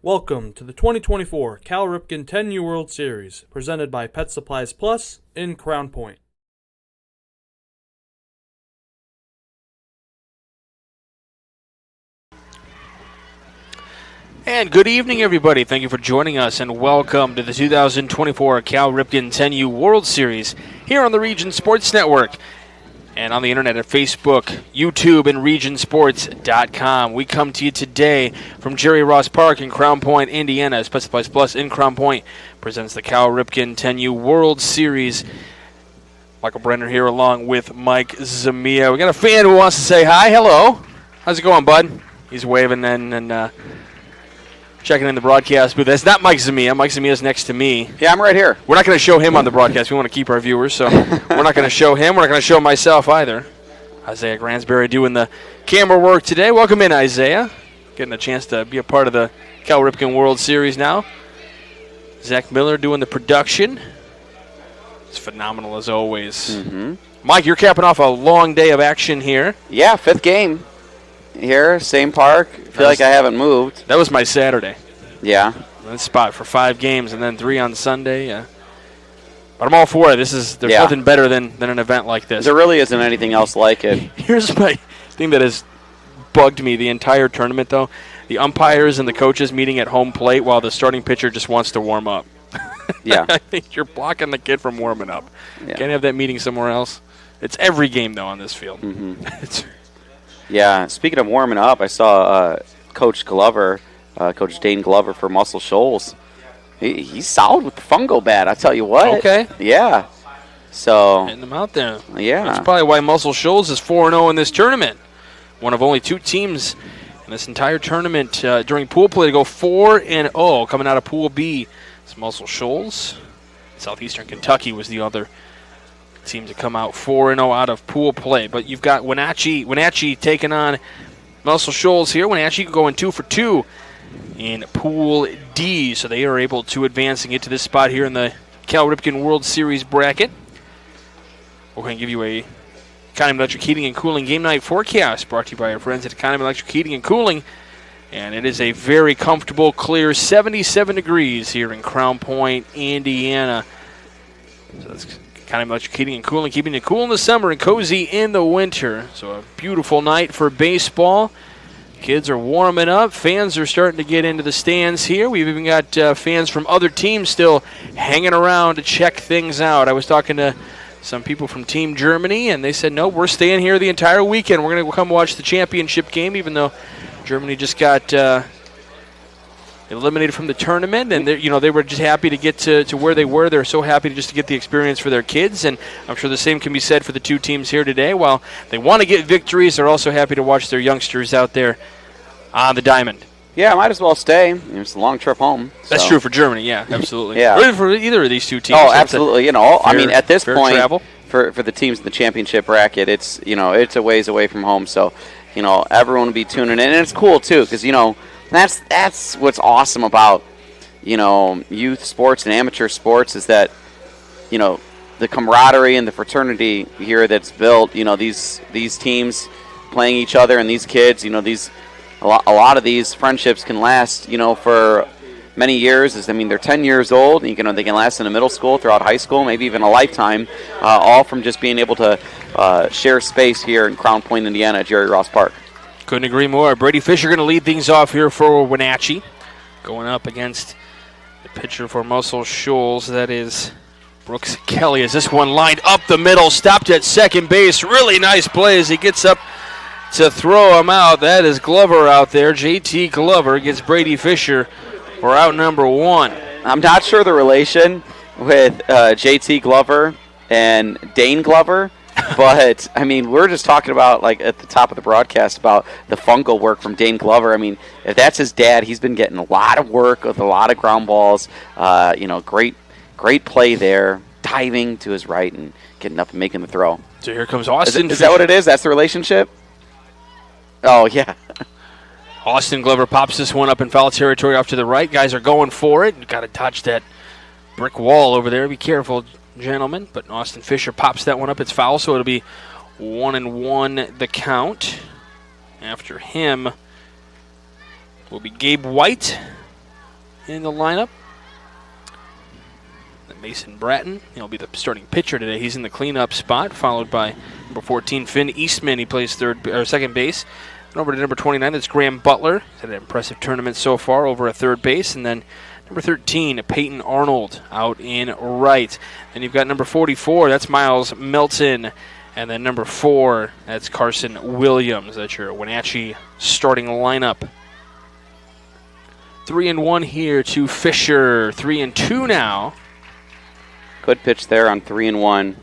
Welcome to the 2024 Cal Ripken 10U World Series, presented by Pet Supplies Plus in Crown Point. And good evening, everybody. Thank you for joining us, and welcome to the 2024 Cal Ripken 10U World Series here on the Region Sports Network and on the internet at Facebook, YouTube, and regionsports.com. We come to you today from Jerry Ross Park in Crown Point, Indiana. As Pet Supplies Plus in Crown Point presents the Cal Ripken 10U World Series. Michael Brenner here along with Mike Zamia. We got a fan who wants to say hi. Hello. How's it going, bud? He's waving and checking in the broadcast booth. That's not Mike Zamia. Mike Zamia is next to me. Yeah, I'm right here. We're not going to show him on the broadcast. We want to keep our viewers, so we're not going to show him. We're not going to show myself either. Isaiah Gransberry doing the camera work today. Welcome in, Isaiah. Getting a chance to be a part of the Cal Ripken World Series now. Zach Miller doing the production. It's phenomenal as always. Mm-hmm. Mike, you're capping off a long day of action here. Yeah, fifth game here, same park. Feel like I haven't moved. That was my Saturday. Yeah. That spot for 5 games and then 3 on Sunday. Yeah. But I'm all for it. There's nothing better than an event like this. There really isn't anything else like it. Here's my thing that has bugged me the entire tournament, though. The umpires and the coaches meeting at home plate while the starting pitcher just wants to warm up. Yeah. I think you're blocking the kid from warming up. Yeah. Can't have that meeting somewhere else. It's every game, though, on this field. Mm-hmm. Yeah, speaking of warming up, I saw Coach Glover, Coach Dane Glover for Muscle Shoals. He's solid with the fungo bat, I tell you what. Okay. Yeah. So. Hitting them out there. Yeah. That's probably why Muscle Shoals is 4-0 in this tournament. One of only 2 teams in this entire tournament during pool play to go 4-0 coming out of Pool B. It's Muscle Shoals. Southeastern Kentucky was the other team to come out 4-0 out of pool play. But you've got Wenatchee taking on Muscle Shoals here. Wenatchee going 2 for 2 in Pool D. So they are able to advance and get to this spot here in the Cal Ripken World Series bracket. We're going to give you a Economy Electric Heating and Cooling game night forecast brought to you by our friends at Economy Electric Heating and Cooling. And it is a very comfortable, clear 77 degrees here in Crown Point, Indiana. So that's Economy Electric Heating and Cooling, keeping you cool in the summer and cozy in the winter. So a beautiful night for baseball. Kids are warming up. Fans are starting to get into the stands here. We've even got fans from other teams still hanging around to check things out. I was talking to some people from Team Germany, and they said, no, we're staying here the entire weekend. We're going to come watch the championship game, even though Germany just got eliminated from the tournament, and they were just happy to get to where they were. They're so happy to get the experience for their kids, and I'm sure the same can be said for the 2 teams here today. While they want to get victories, they're also happy to watch their youngsters out there on the diamond. Yeah, might as well stay. It's a long trip home. That's true for Germany, yeah, absolutely. Yeah. Or for either of these 2 teams. Oh, absolutely. At this point, travel. for the teams in the championship bracket, it's a ways away from home, so everyone will be tuning in, and it's cool too, because that's what's awesome about youth sports and amateur sports is that the camaraderie and the fraternity here that's built. These teams playing each other, and these kids. A lot of these friendships can last for many years. They're 10 years old, and they can last in a middle school, throughout high school, maybe even a lifetime, all from just being able to share space here in Crown Point, Indiana, at Jerry Ross Park. Couldn't agree more. Brady Fisher going to lead things off here for Wenatchee, going up against the pitcher for Muscle Shoals. That is Brooks Kelly. As this one lined up the middle, stopped at second base. Really nice play as he gets up to throw him out. That is Glover out there. JT Glover gets Brady Fisher for out number 1. I'm not sure the relation with JT Glover and Dane Glover, but, we're just talking about, at the top of the broadcast, about the fungal work from Dane Glover. If that's his dad, he's been getting a lot of work with a lot of ground balls. Great play there, diving to his right and getting up and making the throw. So here comes Austin. Is that what it is? That's the relationship? Oh, yeah. Austin Glover pops this one up in foul territory off to the right. Guys are going for it. You've got to touch that brick wall over there. Be careful, gentlemen. But Austin Fisher pops that one up. It's foul, so it'll be 1-1 the count. After him will be Gabe White. in the lineup. Mason Bratton, he'll be the starting pitcher today. He's in the cleanup spot, followed by number 14, Finn Eastman. He plays second base. And over to number 29, that's Graham Butler. He's had an impressive tournament so far over at third base. And then number 13, Peyton Arnold out in right. Then you've got number 44, that's Miles Melton. And then number 4, that's Carson Williams. That's your Wenatchee starting lineup. 3-1 here to Fisher. 3-2 now. Good pitch there on 3-1.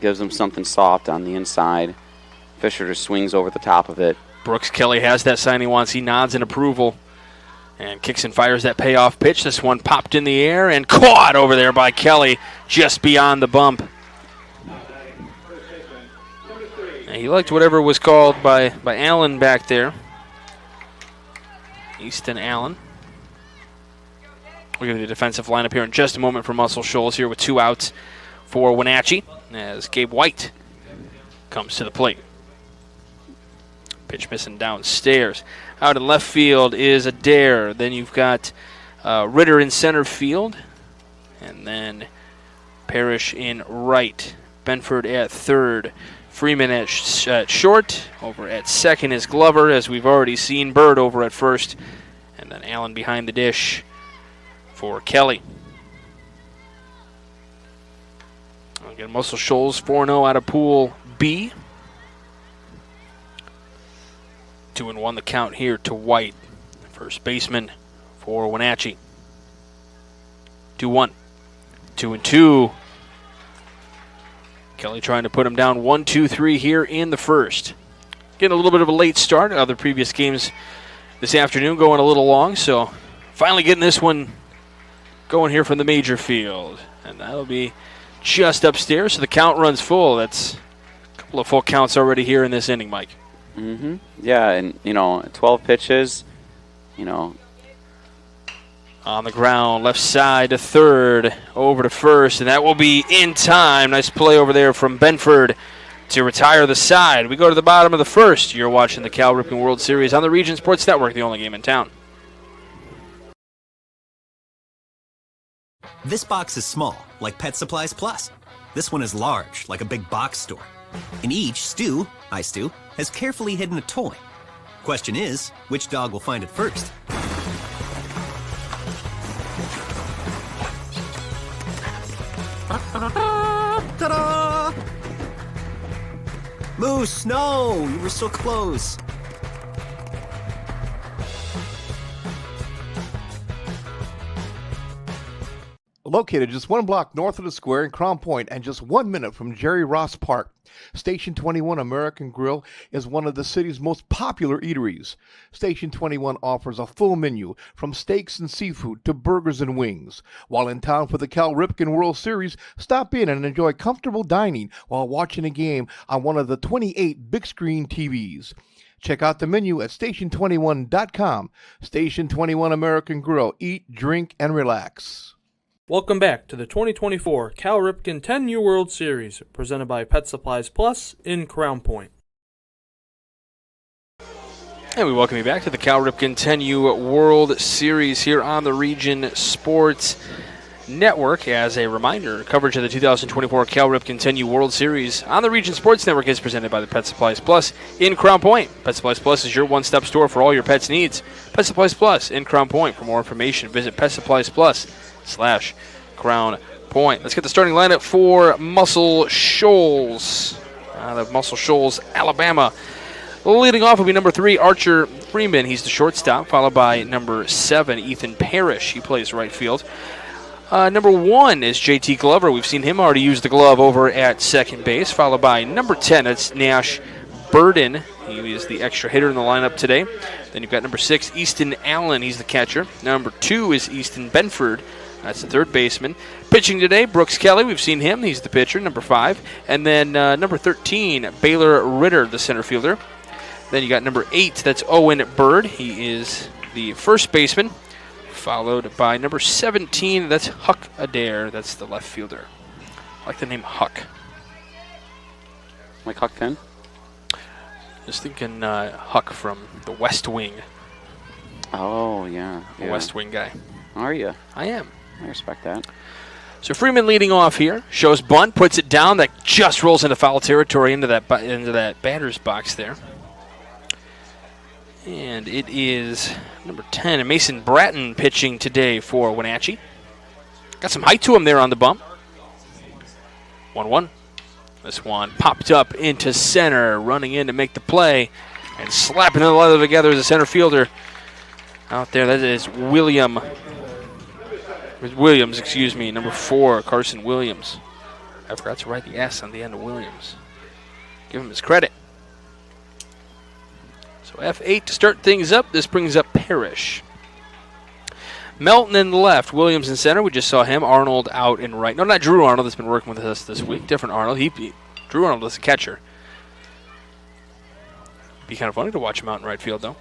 Gives him something soft on the inside. Fisher just swings over the top of it. Brooks Kelly has that sign he wants. He nods in approval and kicks and fires that payoff pitch. This one popped in the air and caught over there by Kelly just beyond the bump. And he liked whatever was called by Allen back there. Easton Allen. We'll give you the defensive lineup here in just a moment for Muscle Shoals here with 2 outs for Wenatchee as Gabe White comes to the plate. Pitch missing downstairs. Out in left field is Adair. Then you've got Ritter in center field. And then Parrish in right. Benford at third. Freeman at short. Over at second is Glover, as we've already seen. Bird over at first. And then Allen behind the dish for Kelly. Again, Muscle Shoals 4-0 out of Pool B. 2-1 the count here to White, first baseman for Wenatchee. 2-1. 2-2. Kelly trying to put him down 1-2-3 here in the first. Getting a little bit of a late start. Other previous games this afternoon going a little long, so finally getting this one going here from the major field. And that'll be just upstairs, so the count runs full. That's a couple of full counts already here in this inning, Mike. Mm-hmm. Yeah, and, 12 pitches, On the ground, left side to third, over to first, and that will be in time. Nice play over there from Benford to retire the side. We go to the bottom of the first. You're watching the Cal Ripken World Series on the Region Sports Network, the only game in town. This box is small, like Pet Supplies Plus. This one is large, like a big box store. In each, Stu, hi Stu, has carefully hidden a toy. Question is, which dog will find it first? Ta-da! Moose, no! You were so close. Located just 1 block north of the square in Crown Point and just 1 minute from Jerry Ross Park, Station 21 American Grill is one of the city's most popular eateries. Station 21 offers a full menu from steaks and seafood to burgers and wings. While in town for the Cal Ripken World Series, stop in and enjoy comfortable dining while watching a game on one of the 28 big screen TVs. Check out the menu at station21.com. Station 21 American Grill. Eat, drink, and relax. Welcome back to the 2024 Cal Ripken 10U World Series, presented by Pet Supplies Plus in Crown Point. And we welcome you back to the Cal Ripken 10U World Series here on the Region Sports Network. As a reminder, coverage of the 2024 Cal Ripken 10U World Series on the Region Sports Network is presented by the Pet Supplies Plus in Crown Point. Pet Supplies Plus is your one-stop store for all your pets' needs. Pet Supplies Plus in Crown Point. For more information, visit PetSuppliesPlus/Crown Point. Let's get the starting lineup for Muscle Shoals out of Muscle Shoals, Alabama. Leading off will be number 3, Archer Freeman. He's the shortstop, followed by number 7, Ethan Parrish. He plays right field. Number 1 is JT Glover. We've seen him already use the glove over at second base, followed by number 10, that's Nash Burden. He is the extra hitter in the lineup today. Then you've got number 6, Easton Allen. He's the catcher. Number 2 is Easton Benford. That's the third baseman. Pitching today, Brooks Kelly. We've seen him. He's the pitcher, number 5. And then number 13, Baylor Ritter, the center fielder. Then you got number 8, that's Owen Bird. He is the first baseman. Followed by number 17, that's Huck Adair. That's the left fielder. I like the name Huck. Like Huck Finn? Just thinking Huck from the West Wing. Oh, yeah. I'm a West Wing guy. Are you? I am. I respect that. So Freeman leading off here. Shows bunt, puts it down. That just rolls into foul territory into that batter's box there. And it is number 10, Mason Bratton pitching today for Wenatchee. Got some height to him there on the bump. 1-1. This one popped up into center, running in to make the play, and slapping the leather together as a center fielder out there. That is Williams, number 4, Carson Williams. I forgot to write the S on the end of Williams. Give him his credit. So F8 to start things up. This brings up Parrish. Melton in the left, Williams in center. We just saw him. Arnold out in right. No, not Drew Arnold that's been working with us this week. Different Arnold. Drew Arnold is a catcher. Be kind of funny to watch him out in right field, though.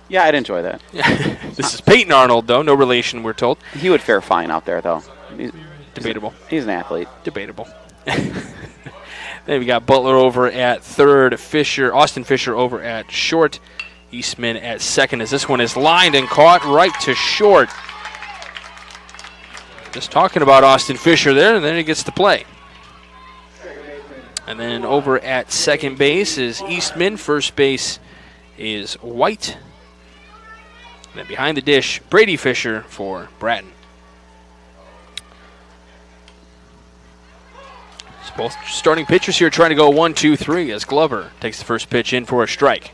Yeah, I'd enjoy that. This is Peyton Arnold, though. No relation, we're told. He would fare fine out there, though. Debatable. He's an athlete. Debatable. Then we got Butler over at third, Austin Fisher over at short, Eastman at second as this one is lined and caught right to short. Just talking about Austin Fisher there, and then he gets to play. And then over at second base is Eastman. First base is White. And then behind the dish, Brady Fisher for Bratton. Both starting pitchers here trying to go 1-2-3 as Glover takes the first pitch in for a strike.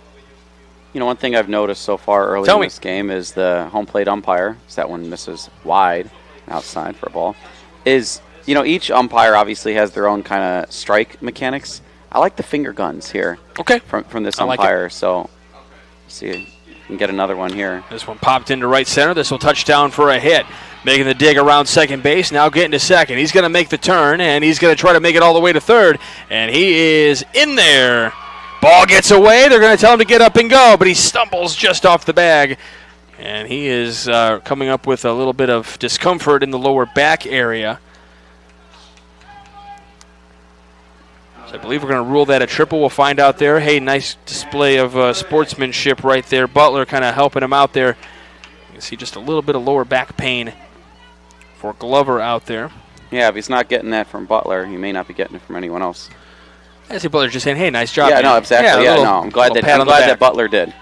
You know, one thing I've noticed so far early in this game is the home plate umpire, as that one misses wide outside for a ball, is, you know, each umpire obviously has their own kind of strike mechanics. I like the finger guns here from this umpire. So, see if we can get another one here. This one popped into right center. This will touch down for a hit. Making the dig around second base, now getting to second. He's going to make the turn, and he's going to try to make it all the way to third, and he is in there. Ball gets away. They're going to tell him to get up and go, but he stumbles just off the bag, and he is coming up with a little bit of discomfort in the lower back area. So I believe we're going to rule that a triple. We'll find out there. Hey, nice display of sportsmanship right there. Butler kind of helping him out there. You can see just a little bit of lower back pain for Glover out there. Yeah, if he's not getting that from Butler, he may not be getting it from anyone else. I see Butler just saying, hey, nice job. Yeah, man. no, exactly. Yeah, I'm glad that Butler did.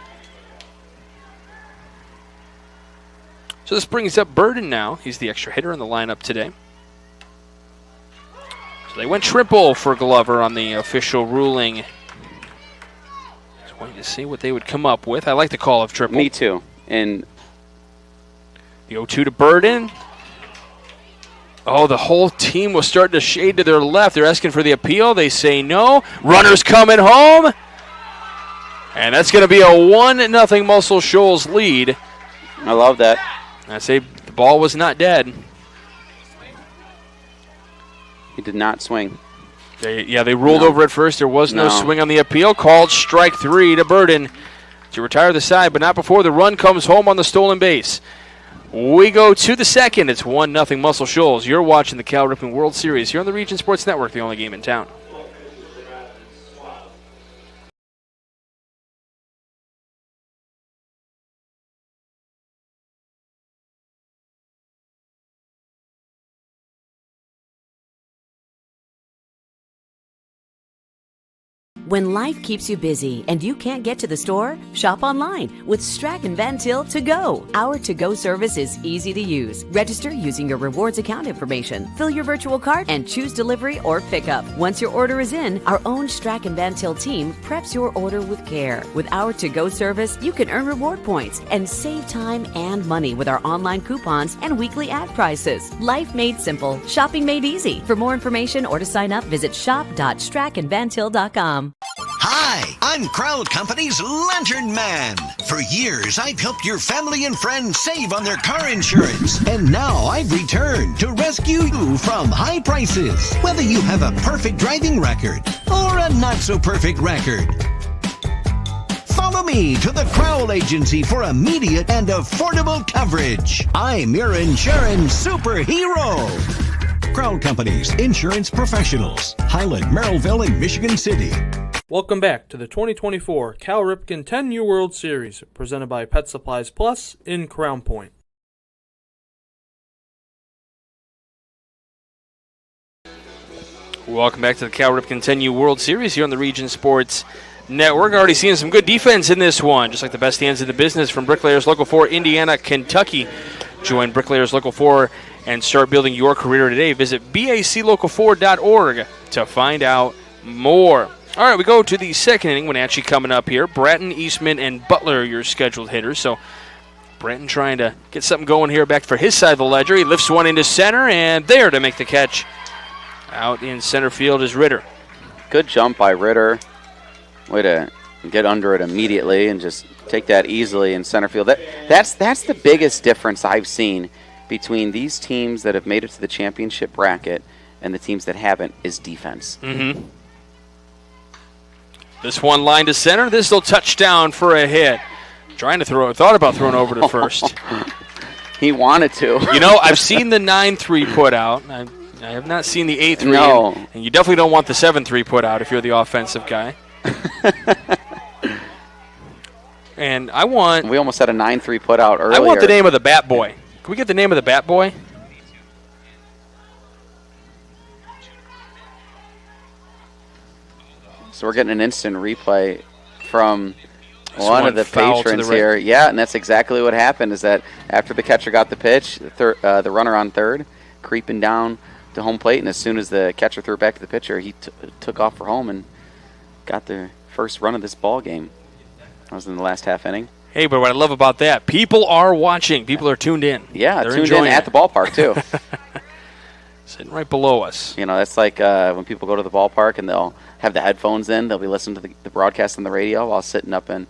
So this brings up Burden now. He's the extra hitter in the lineup today. So they went triple for Glover on the official ruling. Just waiting to see what they would come up with. I like the call of triple. Me too. And the 0-2 to Burden. Oh, the whole team was starting to shade to their left. They're asking for the appeal. They say no. Runners coming home. And that's going to be a 1-0 Muscle Shoals lead. I love that. I say the ball was not dead. He did not swing. They ruled over at first. There was no swing on the appeal. Called strike 3 to Burden to retire the side, but not before the run comes home on the stolen base. We go to the second. It's 1-0 Muscle Shoals. You're watching the Cal Ripken World Series here on the Region Sports Network, the only game in town. When life keeps you busy and you can't get to the store, shop online with Strachan Van Til To Go. Our to-go service is easy to use. Register using your rewards account information, fill your virtual cart, and choose delivery or pickup. Once your order is in, our own Strachan Van Til team preps your order with care. With our to-go service, you can earn reward points and save time and money with our online coupons and weekly ad prices. Life made simple, shopping made easy. For more information or to sign up, visit shop.strachanvantil.com. Hi, I'm Crowd Company's Lantern Man. For years, I've helped your family and friends save on their car insurance. And now I've returned to rescue you from high prices. Whether you have a perfect driving record or a not-so-perfect record. Follow me to the Crowd Agency for immediate and affordable coverage. I'm your insurance superhero. Crowd Company's insurance professionals. Highland, Merrillville, and Michigan City. Welcome back to the 2024 Cal Ripken 10U World Series, presented by Pet Supplies Plus in Crown Point. Welcome back to the Cal Ripken 10U World Series here on the Region Sports Network. Already seeing some good defense in this one, just like the best hands in the business from Bricklayers Local 4, Indiana, Kentucky. Join Bricklayers Local 4 and start building your career today. Visit baclocal4.org to find out more. All right, we go to the second inning. Wenatchee coming up here. Bratton, Eastman, and Butler, your scheduled hitters. So Bratton trying to get something going here back for his side of the ledger. He lifts one into center, and there to make the catch. Out in center field is Ritter. Good jump by Ritter. Way to get under it immediately and just take that easily in center field. That's the biggest difference I've seen between these teams that have made it to the championship bracket and the teams that haven't is defense. Mm-hmm. This one line to center. This will touchdown for a hit. Trying to thought about throwing over to first. He wanted to. You know, I've seen the 9-3 put out. I have not seen the 8-3. No. And you definitely don't want the 7-3 put out if you're the offensive guy. And I want... We almost had a 9-3 put out earlier. I want the name of the bat boy. Can we get the name of the bat boy? So we're getting an instant replay from one of the patrons here. Yeah, and that's exactly what happened, is that after the catcher got the pitch, the runner on third, creeping down to home plate, and as soon as the catcher threw it back to the pitcher, he took off for home and got the first run of this ball game. That was in the last half inning. Hey, but what I love about that, people are watching. People are tuned in. Yeah, they're tuned in at the ballpark, too. Sitting right below us. You know, that's like when people go to the ballpark and they'll have the headphones in. They'll be listening to the broadcast on the radio while sitting up in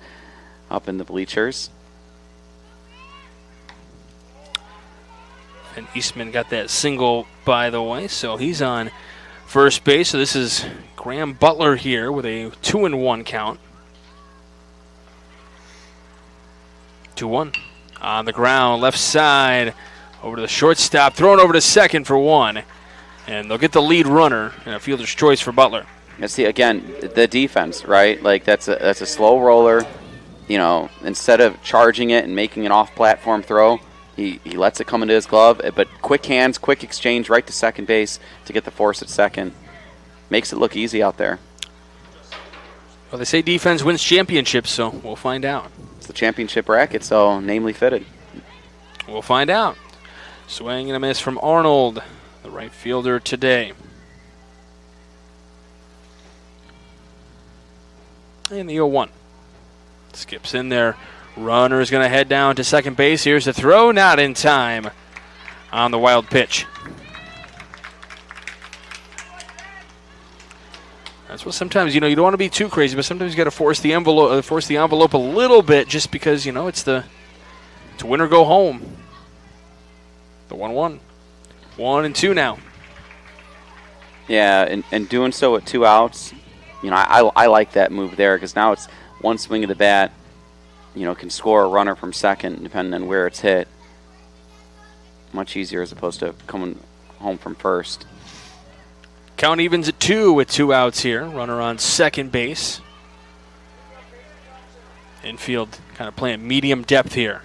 the bleachers. And Eastman got that single, by the way, so he's on first base. So this is Graham Butler here with a 2-1 count. 2-1 on the ground, left side, over to the shortstop, thrown over to second for one. And they'll get the lead runner and a fielder's choice for Butler. See, again, the defense, right? Like, that's a slow roller. You know, instead of charging it and making an off-platform throw, he lets it come into his glove. But quick hands, quick exchange right to second base to get the force at second. Makes it look easy out there. Well, they say defense wins championships, so we'll find out. It's the championship bracket, so namely fitted. We'll find out. Swing and a miss from Arnold, the right fielder today. And the 0-1. Skips in there. Runner is going to head down to second base. Here's the throw, not in time on the wild pitch. That's what sometimes, you know, you don't want to be too crazy, but sometimes you got to force the envelope a little bit, just because, you know, it's to win or go home. The 1-1. 1-2 now. Yeah, and doing so with 2 outs, you know, I like that move there, because now it's one swing of the bat, you know, can score a runner from second depending on where it's hit. Much easier as opposed to coming home from first. Count evens at 2 with 2 outs here. Runner on second base. Infield kind of playing medium depth here.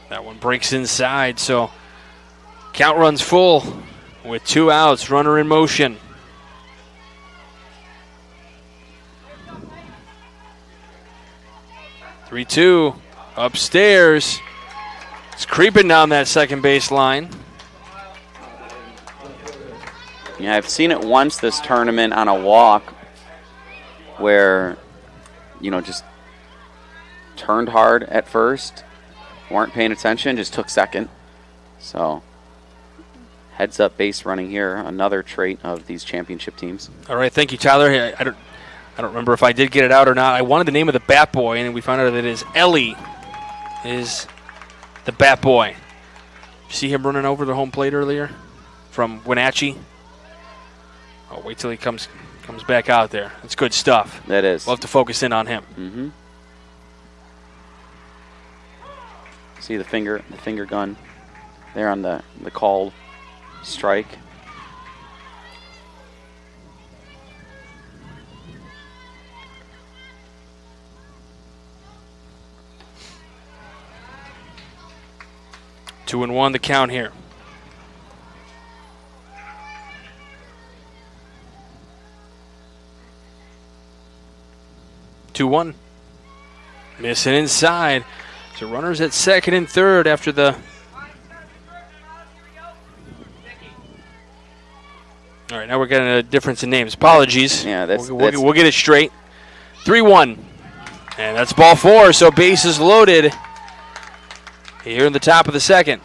That one breaks inside, so count runs full with 2 outs. Runner in motion. Three-two upstairs. It's creeping down that second base line. Yeah, I've seen it once this tournament on a walk where, you know, just turned hard at first, weren't paying attention, just took second. So, heads up base running here, another trait of these championship teams. All right, thank you, Tyler. I don't remember if I did get it out or not. I wanted the name of the bat boy, and we found out that it is Ellie is the bat boy. See him running over the home plate earlier from Wenatchee? Oh, wait till he comes back out there. That's good stuff. That is. Love to focus in on him. Mm-hmm. See the finger gun there on the called strike. 2-1 the count here. 2-1. Missing inside. So runners at second and third after the. All right, now we're getting a difference in names. Apologies. Yeah, we'll get it straight. 3-1. And that's ball 4, so bases loaded here in the top of the second.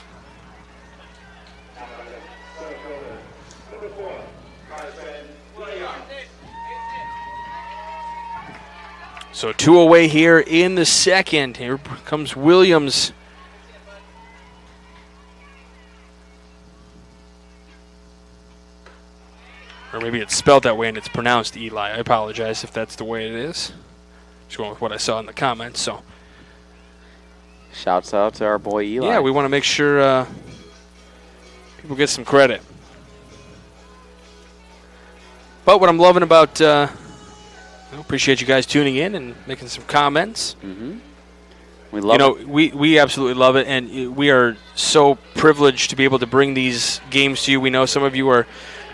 So 2 away here in the second. Here comes Williams. Or maybe it's spelled that way and it's pronounced Eli. I apologize if that's the way it is. Just going with what I saw in the comments. So, shouts out to our boy Eli. yeah, we want to make sure people get some credit. But what I'm loving about, appreciate you guys tuning in and making some comments. Mm-hmm. We love it. We absolutely love it, and we are so privileged to be able to bring these games to you. We know some of you are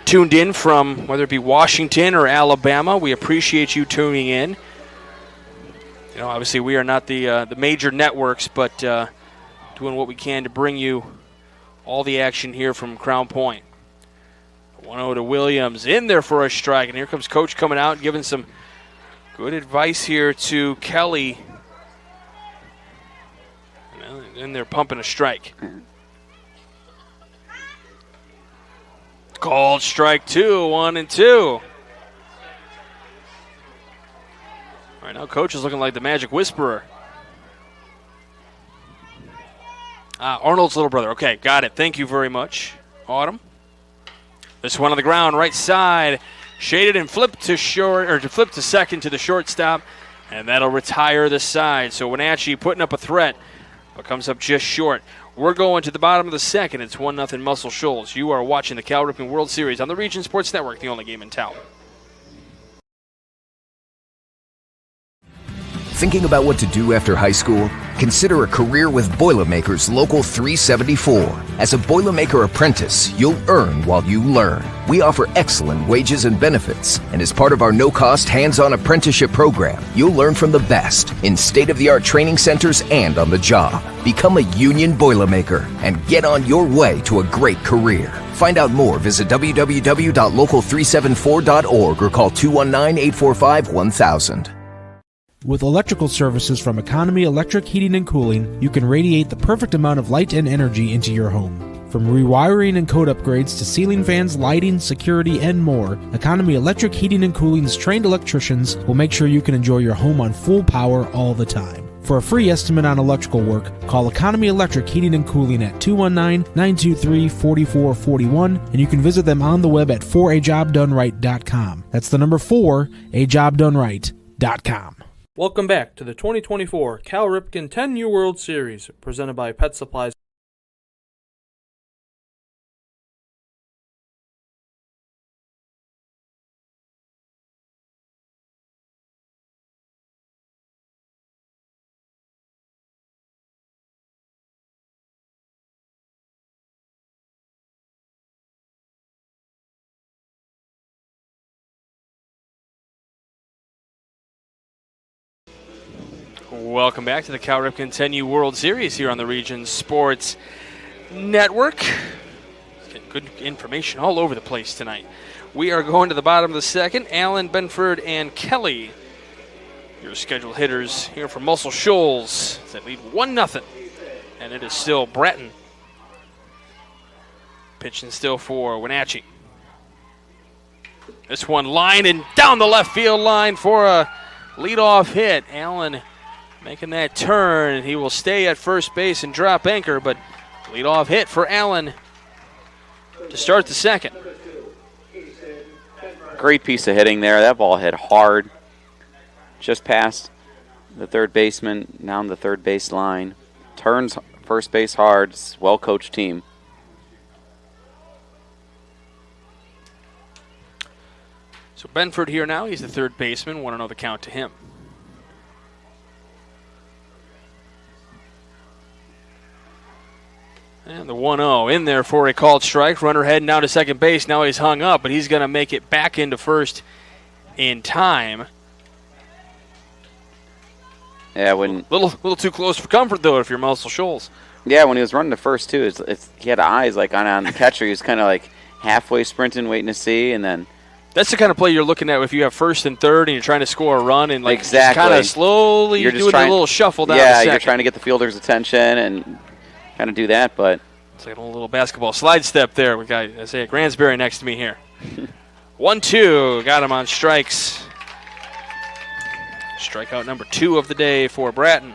tuned in from whether it be Washington or Alabama. We appreciate you tuning in. Obviously we are not the major networks, but doing what we can to bring you all the action here from Crown Point. 1-0 to Williams, in there for a strike, and here comes Coach coming out and giving some good advice here to Kelly. And they're pumping a strike. Called strike 2, 1-2. All right, now Coach is looking like the Magic Whisperer. Arnold's little brother. Okay, got it. Thank you very much, Autumn. This one on the ground, right side, shaded and flipped to short, or to flip to second to the shortstop, and that'll retire the side. So Wenatchee putting up a threat, but comes up just short. We're going to the bottom of the second. It's 1-0 Muscle Shoals. You are watching the Cal Ripken World Series on the Region Sports Network, the only game in town. Thinking about what to do after high school? Consider a career with Boilermakers Local 374. As a Boilermaker apprentice, you'll earn while you learn. We offer excellent wages and benefits, and as part of our no-cost hands-on apprenticeship program, you'll learn from the best in state-of-the-art training centers and on the job. Become a union Boilermaker and get on your way to a great career. Find out more, visit www.local374.org or call 219-845-1000. With electrical services from Economy Electric Heating and Cooling, you can radiate the perfect amount of light and energy into your home. From rewiring and code upgrades to ceiling fans, lighting, security, and more, Economy Electric Heating and Cooling's trained electricians will make sure you can enjoy your home on full power all the time. For a free estimate on electrical work, call Economy Electric Heating and Cooling at 219-923-4441, and you can visit them on the web at forajobdoneright.com. That's the number 4ajobdoneright.com. Welcome back to the 2024 Cal Ripken 10U World Series, presented by Pet Supplies. Welcome back to the Cal Ripken 10U World Series here on the Region Sports Network. Getting good information all over the place tonight. We are going to the bottom of the second. Allen, Benford, and Kelly, your scheduled hitters here from Muscle Shoals, that lead 1-0. And it is still Bratton pitching still for Wenatchee. This one lined and down the left field line for a leadoff hit. Allen making that turn. He will stay at first base and drop anchor, but leadoff hit for Allen to start the second. Great piece of hitting there. That ball hit hard, just past the third baseman, down the third base line. Turns first base hard. It's a well-coached team. So Benford here now. He's the third baseman. 1-0 the count to him. And the 1-0 in there for a called strike. Runner heading down to second base. Now he's hung up, but he's going to make it back into first in time. Yeah, when little too close for comfort though if you're Muscle Shoals. Yeah, when he was running to first too, he had eyes like on the catcher. He was kind of like halfway sprinting, waiting to see, and then. That's the kind of play you're looking at if you have first and third and you're trying to score a run and like exactly. kind of slowly you're doing a little shuffle down. Yeah, you're trying to get the fielder's attention and kind of do that, but it's like a little basketball slide step there. We got Isaiah Gransberry next to me here. 1-2, got him on strikes. Strikeout number 2 of the day for Bratton.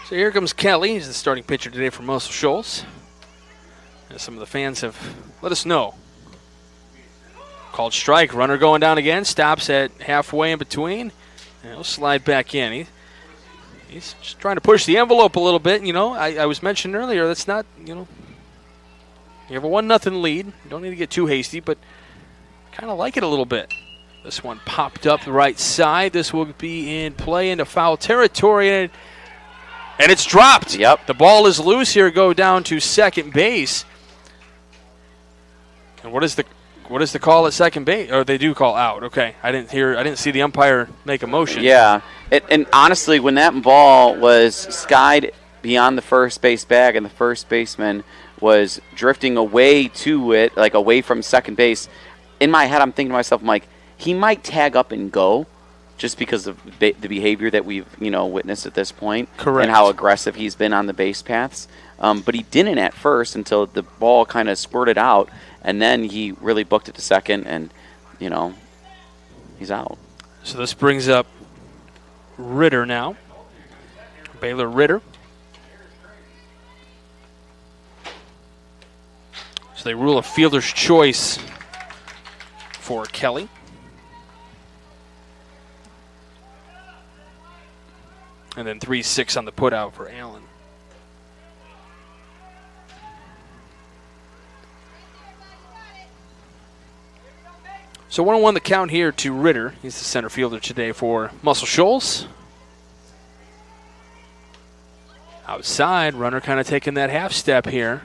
So here comes Kelly. He's the starting pitcher today for Muscle Shoals. And some of the fans have let us know. Called strike. Runner going down again. Stops at halfway in between. And he'll slide back in. He's just trying to push the envelope a little bit. You know, I was mentioning earlier, that's not, you have a 1-0 lead. You don't need to get too hasty, but kind of like it a little bit. This one popped up the right side. This will be in play into foul territory. And it's dropped. Yep. The ball is loose here. Go down to second base. And what is the call at second base? Or they do call out. Okay. I didn't see the umpire make a motion. Yeah. And honestly, when that ball was skied beyond the first base bag and the first baseman was drifting away to it, like away from second base, in my head I'm thinking to myself, I'm like, he might tag up and go. Just because of the behavior that we've, witnessed at this point. Correct. And how aggressive he's been on the base paths. But he didn't at first until the ball kind of squirted out, and then he really booked it to second, and, he's out. So this brings up Ritter now. Baylor Ritter. So they rule a fielder's choice for Kelly. And then 3-6 on the putout for Allen. So 1-1 the count here to Ritter. He's the center fielder today for Muscle Shoals. Outside, runner kind of taking that half step here.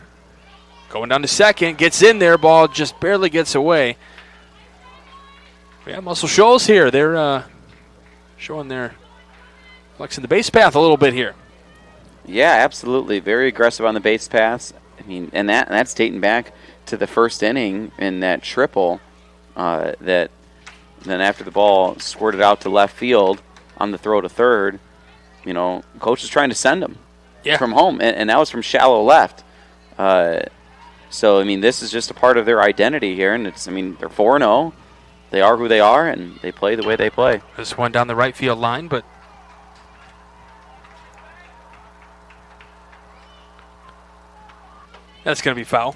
Going down to second, gets in there, ball just barely gets away. Yeah, Muscle Shoals here. They're showing their flexing the base path a little bit here. Yeah, absolutely. Very aggressive on the base paths. I mean, and that's dating back to the first inning in that triple that then after the ball squirted out to left field on the throw to third, coach is trying to send him from home, and that was from shallow left. So, I mean, this is just a part of their identity here, and they're 4-0. They are who they are, and they play the way they play. This one down the right field line, but that's going to be foul.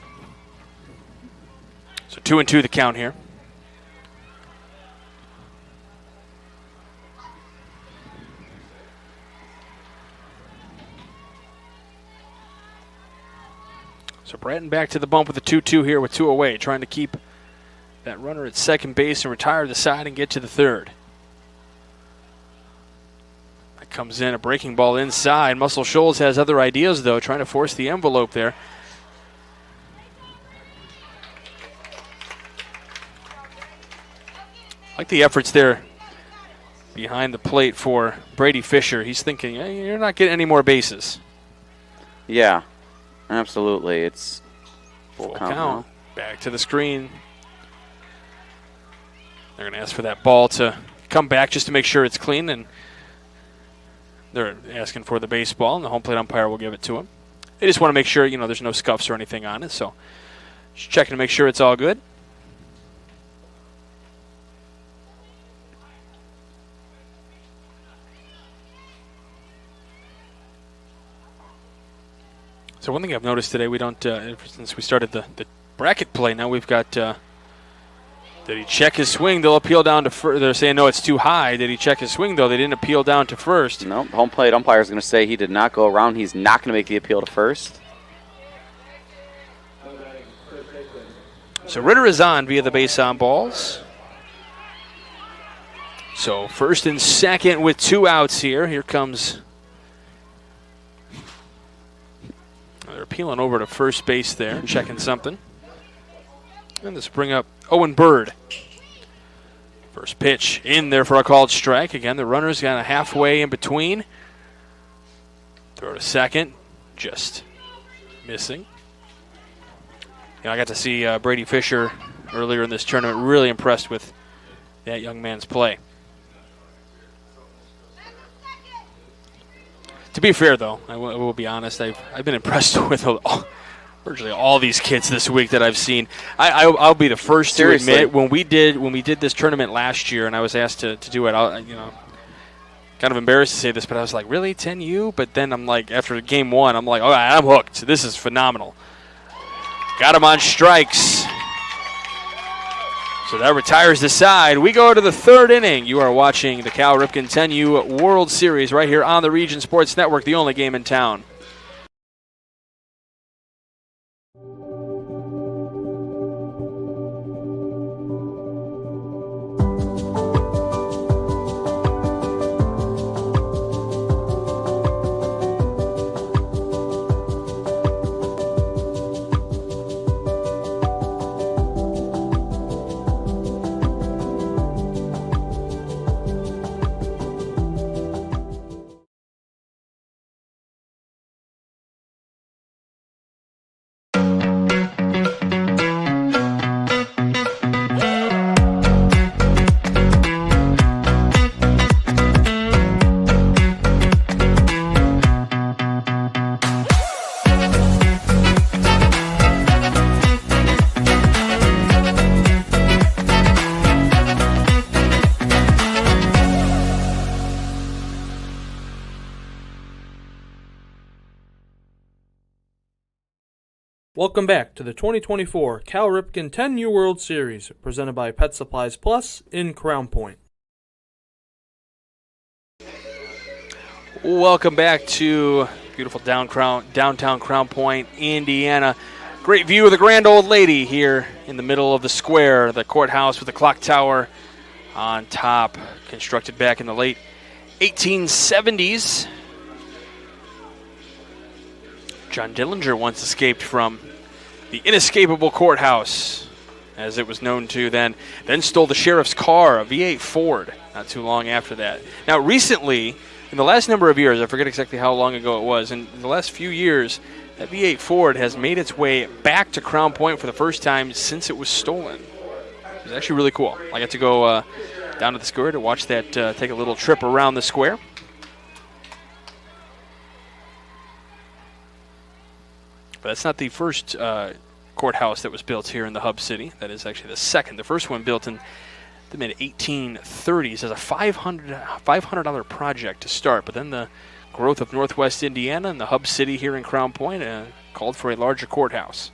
So 2-2 the count here. So Bratton back to the bump with a 2-2 here with 2 away, trying to keep that runner at second base and retire the side and get to the third. That comes in, a breaking ball inside. Muscle Shoals has other ideas, though, trying to force the envelope there. I like the efforts there behind the plate for Brady Fisher. He's thinking, hey, you're not getting any more bases. Yeah, absolutely. It's full count. Back to the screen. They're going to ask for that ball to come back just to make sure it's clean, and they're asking for the baseball, and the home plate umpire will give it to him. They just want to make sure, there's no scuffs or anything on it, so just checking to make sure it's all good. So one thing I've noticed today, we don't, since we started the bracket play, now we've got, did he check his swing? They'll appeal down to first. They're saying, no, it's too high. Did he check his swing, though? They didn't appeal down to first. No, home plate umpire is going to say he did not go around. He's not going to make the appeal to first. So Ritter is on via the base on balls. So first and second with 2 outs here. Here comes. They're peeling over to first base there, checking something. And let's bring up Owen Bird. First pitch in there for a called strike. Again, the runner's got a halfway in between. Throw to second, just missing. I got to see Brady Fisher earlier in this tournament. Really impressed with that young man's play. To be fair, though, I will be honest. I've been impressed with virtually all these kids this week that I've seen. I'll be the first to admit when we did this tournament last year, and I was asked to do it. Kind of embarrassed to say this, but I was like, really, 10U? But then I'm like, after game 1, I'm like, all right, I'm hooked. This is phenomenal. Got him on strikes. So that retires the side. We go to the 3rd inning. You are watching the Cal Ripken 10U World Series right here on the Region Sports Network, the only game in town. Welcome back to the 2024 Cal Ripken 10U World Series, presented by Pet Supplies Plus in Crown Point. Welcome back to beautiful downtown Crown Point, Indiana. Great view of the Grand Old Lady here in the middle of the square, the courthouse with the clock tower on top, constructed back in the late 1870s. John Dillinger once escaped from the inescapable courthouse, as it was known to then stole the sheriff's car, a V8 Ford, not too long after that. Now, recently, in the last number of years, I forget exactly how long ago it was, in the last few years, that V8 Ford has made its way back to Crown Point for the first time since it was stolen. It was actually really cool. I got to go down to the square to watch that, take a little trip around the square. But that's not the first courthouse that was built here in the Hub City. That is actually the second. The first one built in the mid-1830s as a $500 project to start. But then the growth of Northwest Indiana and the Hub City here in Crown Point called for a larger courthouse.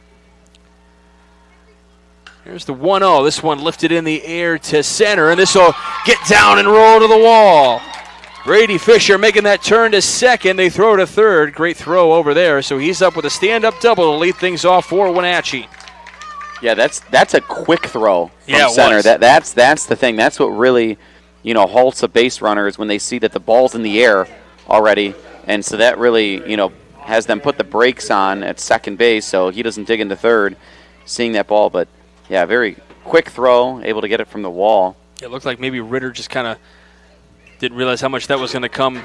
Here's the 1-0. This one lifted in the air to center, and this will get down and roll to the wall. Brady Fisher making that turn to second. They throw to third. Great throw over there. So he's up with a stand-up double to lead things off for Wenatchee. Yeah, that's a quick throw from center. That's the thing. That's what really, halts a base runner is when they see that the ball's in the air already, and so that really, has them put the brakes on at second base so he doesn't dig into third, seeing that ball. But yeah, very quick throw, able to get it from the wall. It looked like maybe Ritter just kind of didn't realize how much that was going to come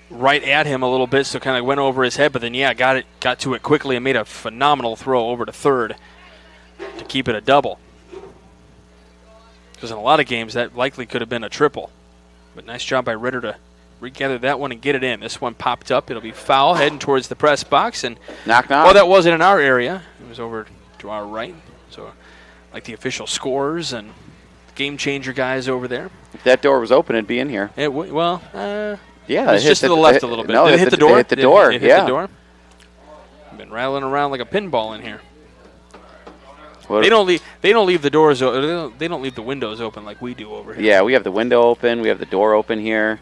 right at him a little bit, so kind of went over his head. But then, got to it quickly and made a phenomenal throw over to third to keep it a double. Because in a lot of games, that likely could have been a triple. But nice job by Ritter to regather that one and get it in. This one popped up. It'll be foul, heading towards the press box. And knock. Well, that wasn't in our area. It was over to our right. So, like the official scorers and game changer guys over there. If that door was open, it'd be in here. Yeah, it's just to the left a little bit. No, Did it hit the door? It hit the door. It hit the door. I've been rattling around like a pinball in here. They don't leave the doors. They don't leave the windows open like we do over here. Yeah, we have the window open. We have the door open here.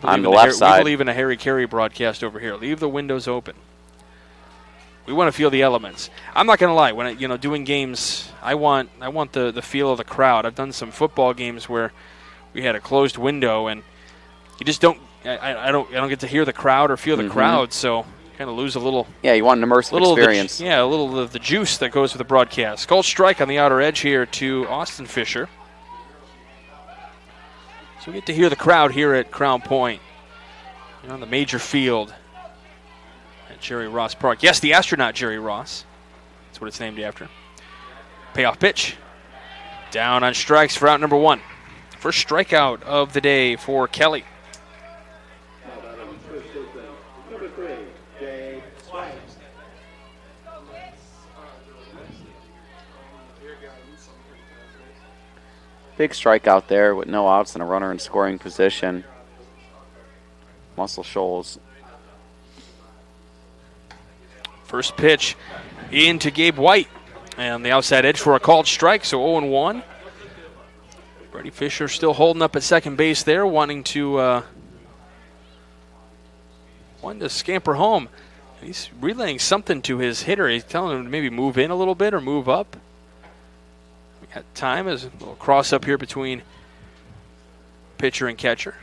On the left We side. believe in a Harry Carey broadcast over here. Leave the windows open. We want to feel the elements. I'm not going to lie. When doing games, I want the feel of the crowd. I've done some football games where we had a closed window, and you just don't. I don't get to hear the crowd or feel the crowd, so kind of lose a little. Yeah, you want an immersive experience. A little of the juice that goes with the broadcast. Called strike on the outer edge here to Austin Fisher. So we get to hear the crowd here at Crown Point, on the major field at Jerry Ross Park. Yes, the astronaut Jerry Ross. That's what it's named after. Payoff pitch. Down on strikes for out number 1. First strikeout of the day for Kelly. Big strikeout there with no outs and a runner in scoring position. Muscle Shoals. First pitch into Gabe White. And the outside edge for a called strike, so 0-1. Brady Fisher still holding up at second base there, wanting to scamper home. He's relaying something to his hitter. He's telling him to maybe move in a little bit or move up. We got time as a little cross up here between pitcher and catcher.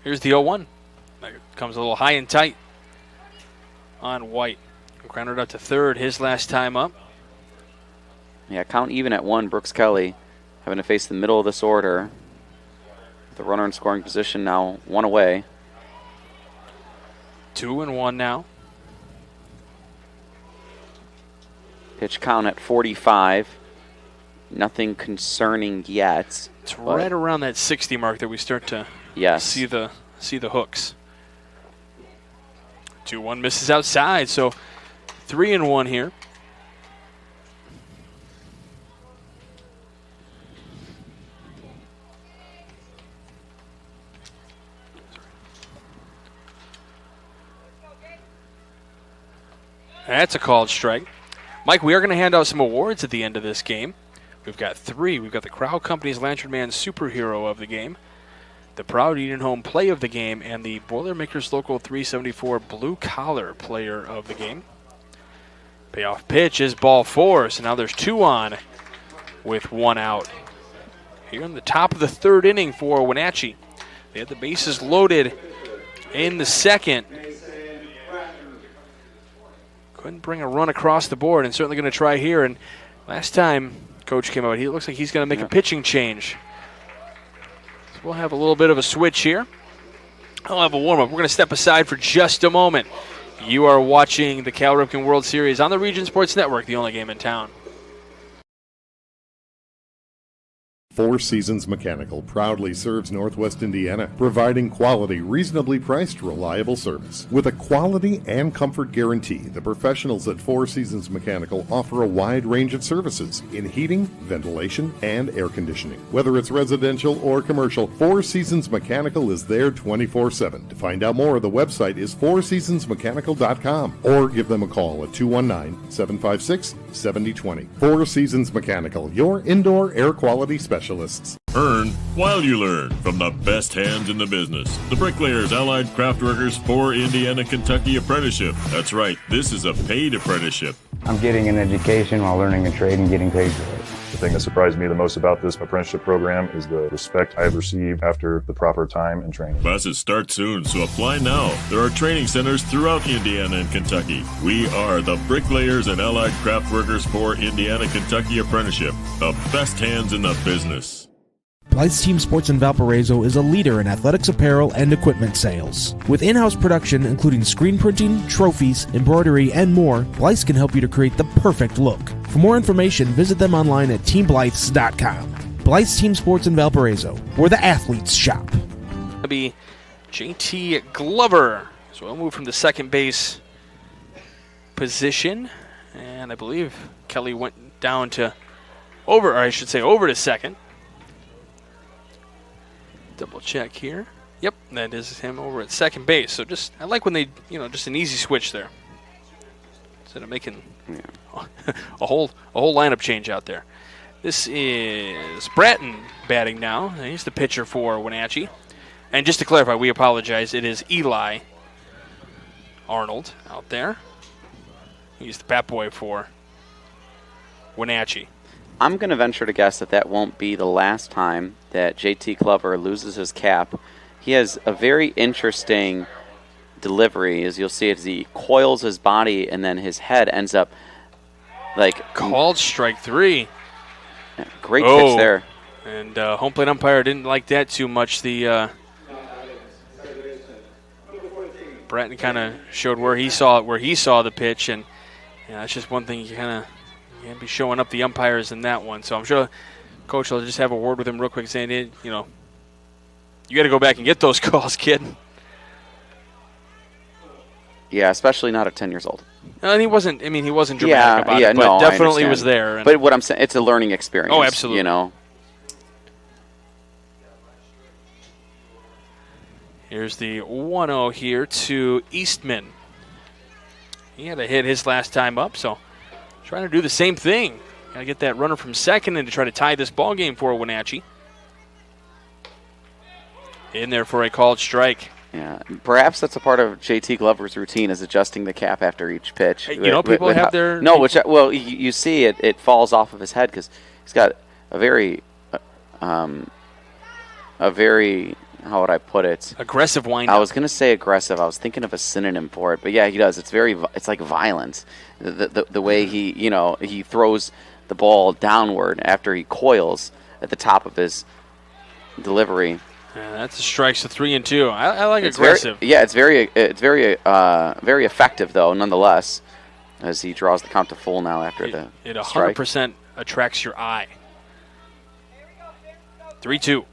Here's the 0-1. Comes a little high and tight on White. Grounded out to third his last time up. Yeah, count even at 1. Brooks Kelly having to face the middle of this order. The runner in scoring position now 1 away. 2-1 now. Pitch count at 45. Nothing concerning yet. It's right around that 60 mark that we start to see the hooks. 2-1 misses outside, so 3-1 here. That's a called strike. Mike, we are going to hand out some awards at the end of this game. We've got 3. We've got the Crow Company's Lantern Man Superhero of the game, the Proud Eden Home Play of the game, and the Boilermakers Local 374 Blue Collar Player of the game. Payoff pitch is ball 4, so now there's 2 on with 1 out. Here in the top of the 3rd inning for Wenatchee. They had the bases loaded in the 2nd. Couldn't bring a run across the board, and certainly going to try here. And last time Coach came out, he looks like he's going to make a pitching change. We'll have a little bit of a switch here. I'll have a warm-up. We're going to step aside for just a moment. You are watching the Cal Ripken World Series on the Region Sports Network, the only game in town. Four Seasons Mechanical proudly serves Northwest Indiana, providing quality, reasonably priced, reliable service. With a quality and comfort guarantee, the professionals at Four Seasons Mechanical offer a wide range of services in heating, ventilation, and air conditioning. Whether it's residential or commercial, Four Seasons Mechanical is there 24/7. To find out more, the website is fourseasonsmechanical.com or give them a call at 219-756-7020. Four Seasons Mechanical, your indoor air quality specialist. Earn while you learn from the best hands in the business. The Bricklayers Allied Craft Workers for Indiana, Kentucky Apprenticeship. That's right, this is a paid apprenticeship. I'm getting an education while learning a trade and getting paid for it. The thing that surprised me the most about this apprenticeship program is the respect I've received after the proper time and training. Classes start soon, so apply now. There are training centers throughout Indiana and Kentucky. We are the Bricklayers and Allied Craft Workers for Indiana, Kentucky Apprenticeship. The best hands in the business. Blythe's Team Sports in Valparaiso is a leader in athletics apparel and equipment sales. With in-house production including screen printing, trophies, embroidery, and more, Blythe's can help you to create the perfect look. For more information, visit them online at teamblythes.com. Blythe's Team Sports in Valparaiso, where the athletes shop. It'll be JT Glover. So we'll move from the second base position. And I believe Kelly went down to over to second. Double check here. Yep, that is him over at second base. So I like when they, just an easy switch there. Instead of making a whole lineup change out there. This is Bratton batting now. He's the pitcher for Wenatchee. And just to clarify, we apologize. It is Eli Arnold out there. He's the bat boy for Wenatchee. I'm going to venture to guess that won't be the last time that JT Glover loses his cap. He has a very interesting delivery, as you'll see, as he coils his body and then his head ends up like called strike 3. Great pitch there. And home plate umpire didn't like that too much. The Bratton kind of showed where he saw the pitch, and that's just one thing you can't be showing up the umpires in that one. So I'm sure Coach will just have a word with him real quick, saying, you got to go back and get those calls, kid. Yeah, especially not at 10 years old. And he wasn't dramatic about it, but definitely was there. But what I'm saying, it's a learning experience. Oh, absolutely. Here's the 1-0 here to Eastman. He had a hit his last time up, so trying to do the same thing. Got to get that runner from second and to try to tie this ball game for Wenatchee. In there for a called strike. Yeah, perhaps that's a part of JT Glover's routine, is adjusting the cap after each pitch. People have their... No, you see it falls off of his head because he's got a very, how would I put it? Aggressive windup. I was going to say aggressive. I was thinking of a synonym for it, but yeah, he does. It's like violent. The way he throws the ball downward after he coils at the top of his delivery. Yeah, that's a strike, so 3-2. I like aggressive. It's very effective though, nonetheless, as he draws the count to full now after the It 100% strike. attracts your eye. 3-2.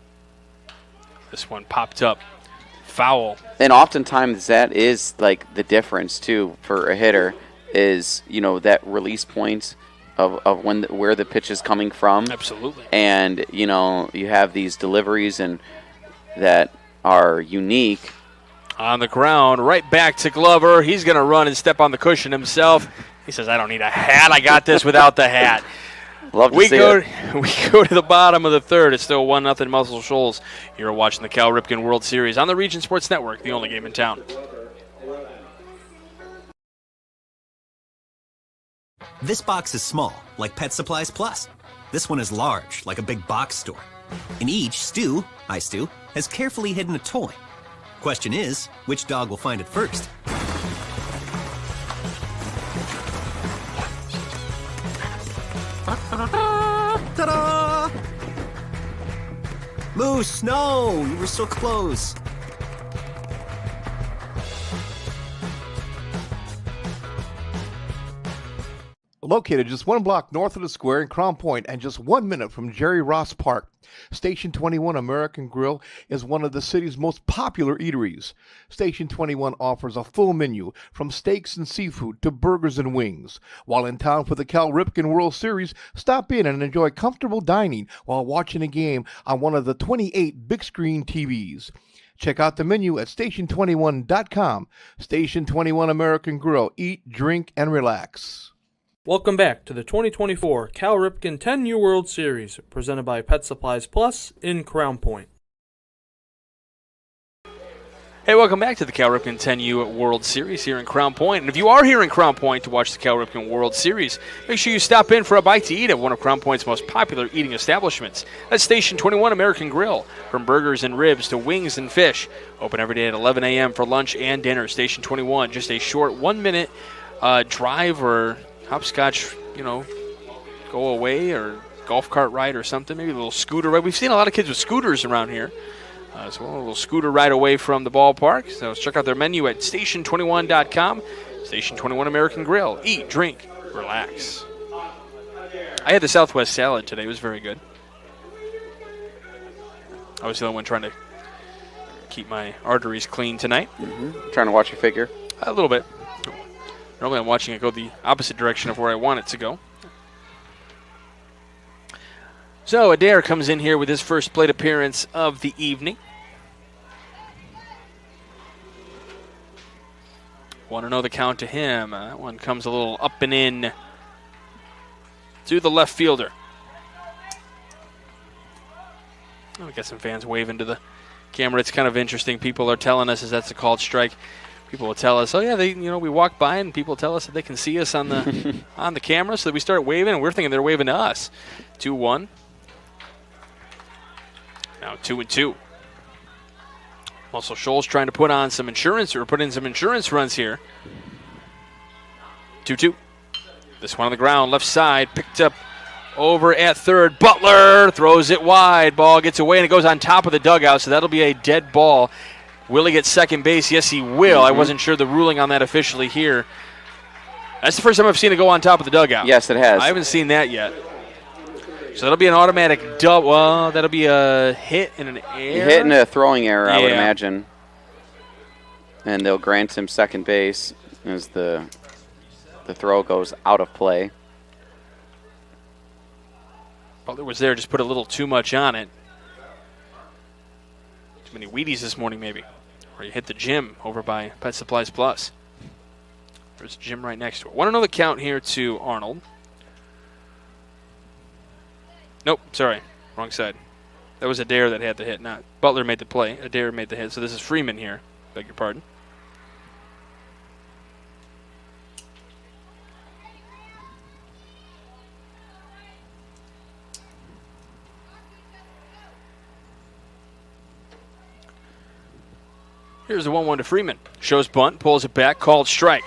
This one popped up. Foul. And oftentimes that is like the difference too for a hitter is, that release point of where the pitch is coming from. Absolutely. And, you have these deliveries and that are unique. On the ground, right back to Glover. He's going to run and step on the cushion himself. He says, I don't need a hat. I got this without the hat. Love to we see go it. to the bottom of the third. It's still 1-0 Muscle Shoals. You're watching the Cal Ripken World Series on the Region Sports Network, the only game in town. This box is small, like Pet Supplies Plus. This one is large, like a big box store. In each, Stu has carefully hidden a toy. Question is, which dog will find it first? Ta-da! Moose, no! You were so close. Located just 1 block north of the square in Crown Point and just 1 minute from Jerry Ross Park, Station 21 American Grill is one of the city's most popular eateries. Station 21 offers a full menu from steaks and seafood to burgers and wings. While in town for the Cal Ripken World Series, stop in and enjoy comfortable dining while watching a game on one of the 28 big screen TVs. Check out the menu at station21.com. Station 21 American Grill. Eat, drink, and relax. Welcome back to the 2024 Cal Ripken 10U World Series, presented by Pet Supplies Plus in Crown Point. Hey, welcome back to the Cal Ripken 10U World Series here in Crown Point. And if you are here in Crown Point to watch the Cal Ripken World Series, make sure you stop in for a bite to eat at one of Crown Point's most popular eating establishments. That's Station 21 American Grill. From burgers and ribs to wings and fish. Open every day at 11 a.m. for lunch and dinner. Station 21, just a short 1 minute drive or hopscotch, go away or golf cart ride or something. Maybe a little scooter ride. We've seen a lot of kids with scooters around here. So a little scooter ride away from the ballpark. So let's check out their menu at station21.com. Station 21 American Grill. Eat, drink, relax. I had the Southwest salad today. It was very good. I was the only one trying to keep my arteries clean tonight. Trying to watch your figure? A little bit. Normally I'm watching it go the opposite direction of where I want it to go. So Adair comes in here with his first plate appearance of the evening. 1-0 the count to him. That one comes a little up and in to the left fielder. Oh, we got some fans waving to the camera. It's kind of interesting. People are telling us that's a called strike. People will tell us, oh yeah, we walk by and people tell us that they can see us on the on the camera, so we start waving, and we're thinking they're waving to us. 2-1. Now 2-2. Also, Shoals trying to put in some insurance runs here. 2-2. This one on the ground, left side, picked up over at third. Butler throws it wide. Ball gets away, and it goes on top of the dugout, so that'll be a dead ball. Will he get second base? Yes, he will. I wasn't sure the ruling on that officially here. That's the first time I've seen it go on top of the dugout. Yes, it has. I haven't seen that yet. So that'll be an automatic double. Well, that'll be a hit and an error. Hit and a throwing error, I would imagine. And they'll grant him second base as the throw goes out of play. Butler was there, just put a little too much on it. Too many Wheaties this morning, maybe. Or you hit the gym over by Pet Supplies Plus. There's a gym right next to it. 1-0 the count here to Arnold. Nope, sorry. Wrong side. That was Adair that had the hit, not Butler made the play. Adair made the hit, so this is Freeman here. Beg your pardon. Here's a 1-1 to Freeman. Shows bunt, pulls it back, called strike.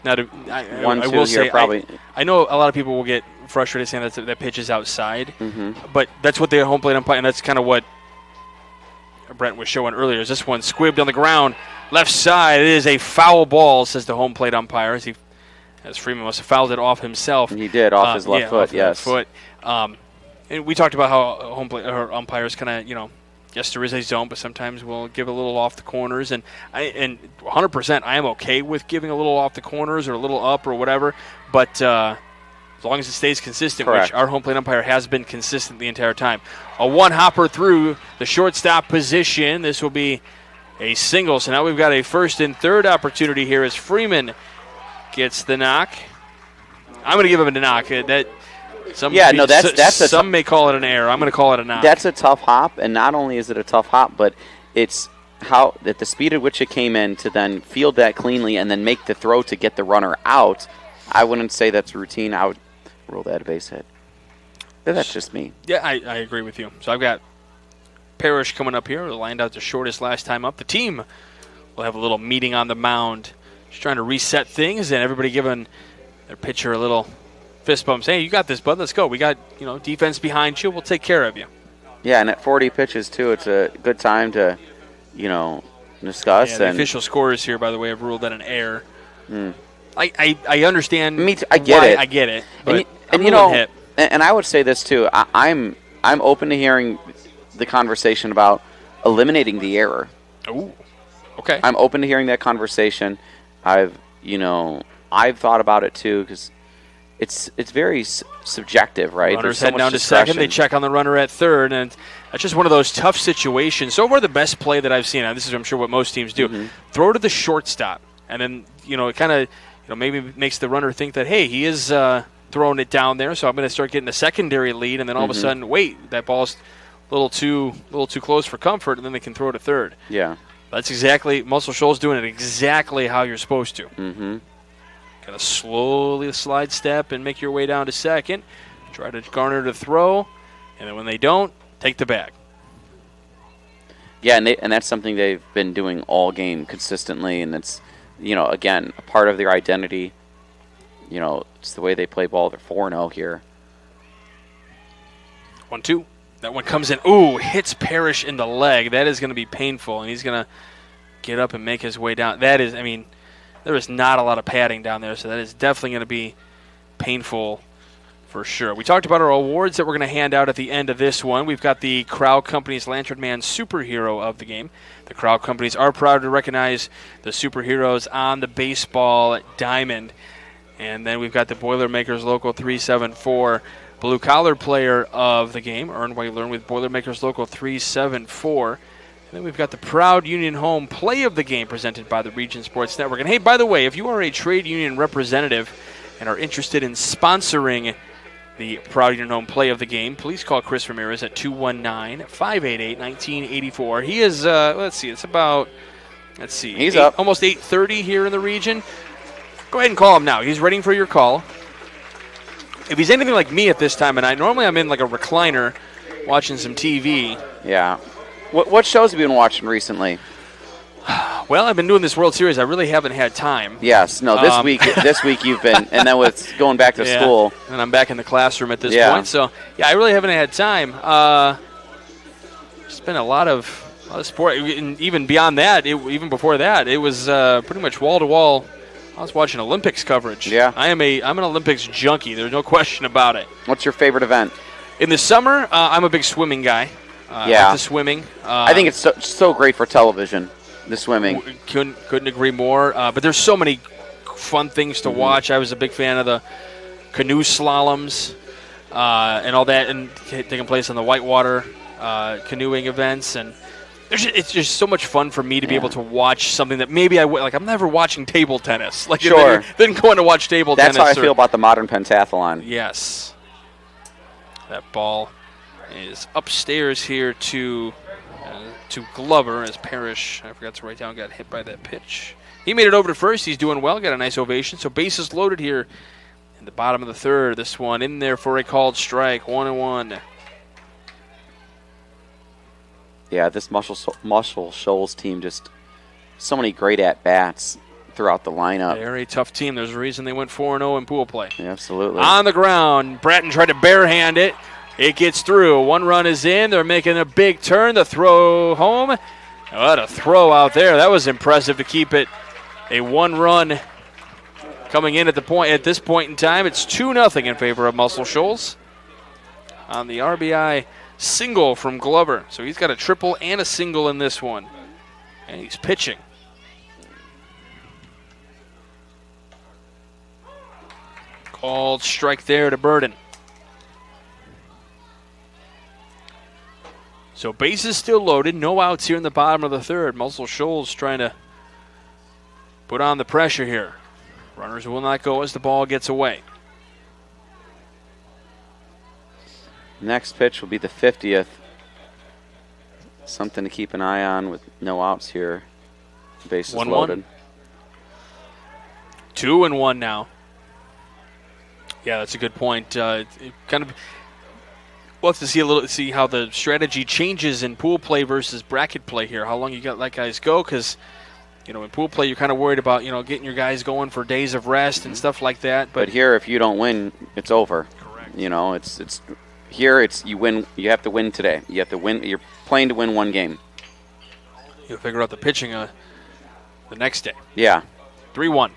Now, I will say, I know a lot of people will get frustrated saying that pitch is outside, but that's what the home plate umpire, and that's kind of what Brent was showing earlier. Is this one squibbed on the ground, left side? It is a foul ball, says the home plate umpire. As Freeman must have fouled it off himself. He did, off his left foot, yes. Left foot. And we talked about how home plate or umpires kind of, yes, there is a zone, but sometimes we'll give a little off the corners. And 100%, I am okay with giving a little off the corners or a little up or whatever. But as long as it stays consistent, correct, which our home plate umpire has been consistent the entire time. A one-hopper through the shortstop position. This will be a single. So now we've got a first and third opportunity here as Freeman gets the knock. I'm going to give him a knock. Some may call it an error. I'm going to call it a knock. That's a tough hop, and not only is it a tough hop, but it's how at the speed at which it came in to then field that cleanly and then make the throw to get the runner out. I wouldn't say that's routine. I would rule that a base hit. But that's just me. Yeah, I agree with you. So I've got Parrish coming up here. Lined out the shortest last time up. The team will have a little meeting on the mound, just trying to reset things, and everybody giving their pitcher a little fist bumps. Hey, you got this, bud. Let's go. We got defense behind you. We'll take care of you. Yeah, and at 40 pitches too, it's a good time to discuss. Yeah, the official scorers here, by the way, have ruled that an error. I understand. I get it. I get it. But and I would say this too. I'm open to hearing the conversation about eliminating the error. Ooh. Okay. I'm open to hearing that conversation. I've thought about it too because it's very subjective, right? Runners head down to second. They check on the runner at third, and that's just one of those tough situations. So far, the best play that I've seen, and this is, I'm sure, what most teams do, throw to the shortstop, and then it kind of maybe makes the runner think that, hey, he is throwing it down there, so I'm going to start getting a secondary lead, and then all of a sudden, wait, that ball's a little too close for comfort, and then they can throw to third. Yeah, that's exactly Muscle Shoals doing it exactly how you're supposed to. Got to slowly slide step and make your way down to second. Try to garner the throw, and then when they don't, take the bag. Yeah, and that's something they've been doing all game consistently, and it's, again, a part of their identity. It's the way they play ball. They're 4-0 here. 1-2. That one comes in. Ooh, hits Parrish in the leg. That is going to be painful, and he's going to get up and make his way down. That is, there is not a lot of padding down there, so that is definitely going to be painful for sure. We talked about our awards that we're going to hand out at the end of this one. We've got the Crowd Companies Lantern Man Superhero of the game. The Crowd Companies are proud to recognize the superheroes on the baseball diamond. And then we've got the Boilermakers Local 374 Blue Collar Player of the game, earned while you learn with Boilermakers Local 374. And then we've got the Proud Union Home Play of the Game presented by the Region Sports Network. And hey, by the way, if you are a trade union representative and are interested in sponsoring the Proud Union Home play of the game, please call Chris Ramirez at 219-588-1984. He is, it's about, he's up. Almost 8:30 here in the region. Go ahead and call him now. He's waiting for your call. If he's anything like me at this time of night, normally I'm in like a recliner watching some TV. Yeah. What shows have you been watching recently? Well, I've been doing this World Series. I really haven't had time. Yes. No, this week you've been, and then with going back to school. And I'm back in the classroom at this Yeah. point. So, I really haven't had time. It's been a lot of sport. And even beyond that, even before that, it was pretty much wall-to-wall. I was watching Olympics coverage. Yeah. I'm an Olympics junkie. There's no question about it. What's your favorite event? In the summer, I'm a big swimming guy. I like the swimming. I think it's so great for television, the swimming. Couldn't agree more. But there's so many fun things to watch. I was a big fan of the canoe slaloms and all that, and taking place on the whitewater canoeing events. And it's just so much fun for me to be able to watch something that maybe I'm never watching table tennis. Like, sure. Didn't go in to watch table tennis. That's how I feel about the modern pentathlon. Yes. That ball is upstairs here to Glover as Parrish, I forgot to write down, got hit by that pitch. He made it over to first. He's doing well. Got a nice ovation. So bases loaded here in the bottom of the third. This one in there for a called strike. 1-1. Yeah, this Muscle Shoals team, just so many great at-bats throughout the lineup. They're a tough team. There's a reason they went 4-0 in pool play. Yeah, absolutely. On the ground, Bratton tried to barehand it. It gets through. One run is in. They're making a big turn. The throw home. What a throw out there. That was impressive to keep it a one-run coming in at this point in time. It's 2-0 in favor of Muscle Shoals on the RBI single from Glover. So he's got a triple and a single in this one. And he's pitching. Called strike there to Burden. So bases still loaded. No outs here in the bottom of the third. Muscle Shoals trying to put on the pressure here. Runners will not go as the ball gets away. Next pitch will be the 50th. Something to keep an eye on with no outs here. Bases 1-1. loaded. 2-1 now. Yeah, that's a good point. We'll have to see how the strategy changes in pool play versus bracket play here. How long you let guys go? Because in pool play you're kind of worried about getting your guys going for days of rest and stuff like that. But here, if you don't win, it's over. Correct. It's here. It's you win. You have to win today. You have to win. You're playing to win one game. You'll figure out the pitching the next day. Yeah. 3-1.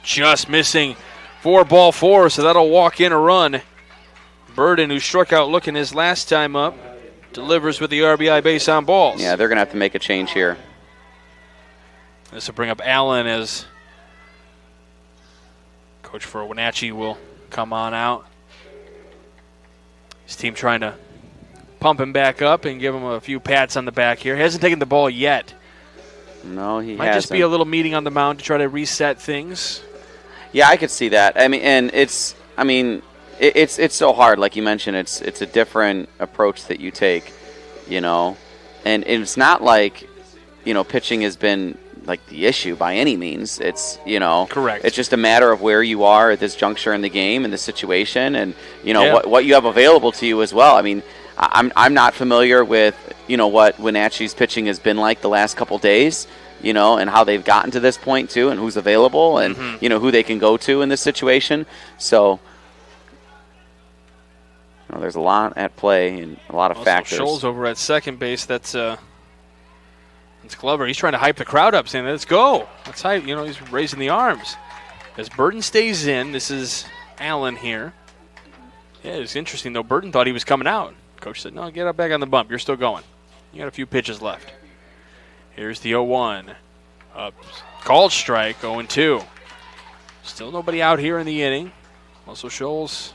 Just missing 4-4, so that'll walk in a run. Burden, who struck out looking his last time up, delivers with the RBI base on balls. Yeah, they're going to have to make a change here. This will bring up Allen as coach for Wenatchee will come on out. His team trying to pump him back up and give him a few pats on the back here. He hasn't taken the ball yet. No, he Might hasn't. just be a little meeting on the mound to try to reset things. Yeah, I could see that. It's so hard. Like you mentioned, it's a different approach that you take, and it's not like, pitching has been like the issue by any means. It's, correct. It's just a matter of where you are at this juncture in the game and the situation, and what you have available to you as well. I'm not familiar with what Wenatchee's pitching has been like the last couple days. And how they've gotten to this point, too, and who's available and, who they can go to in this situation. So, there's a lot at play and a lot of factors. Shoals over at second base. That's Glover. He's trying to hype the crowd up, saying, let's go. Let's hype. He's raising the arms. As Burden stays in, this is Allen here. Yeah, it's interesting, though. Burden thought he was coming out. Coach said, no, get up back on the bump. You're still going. You got a few pitches left. Here's the 0-1. Called strike, 0-2. Still nobody out here in the inning. Also Shoals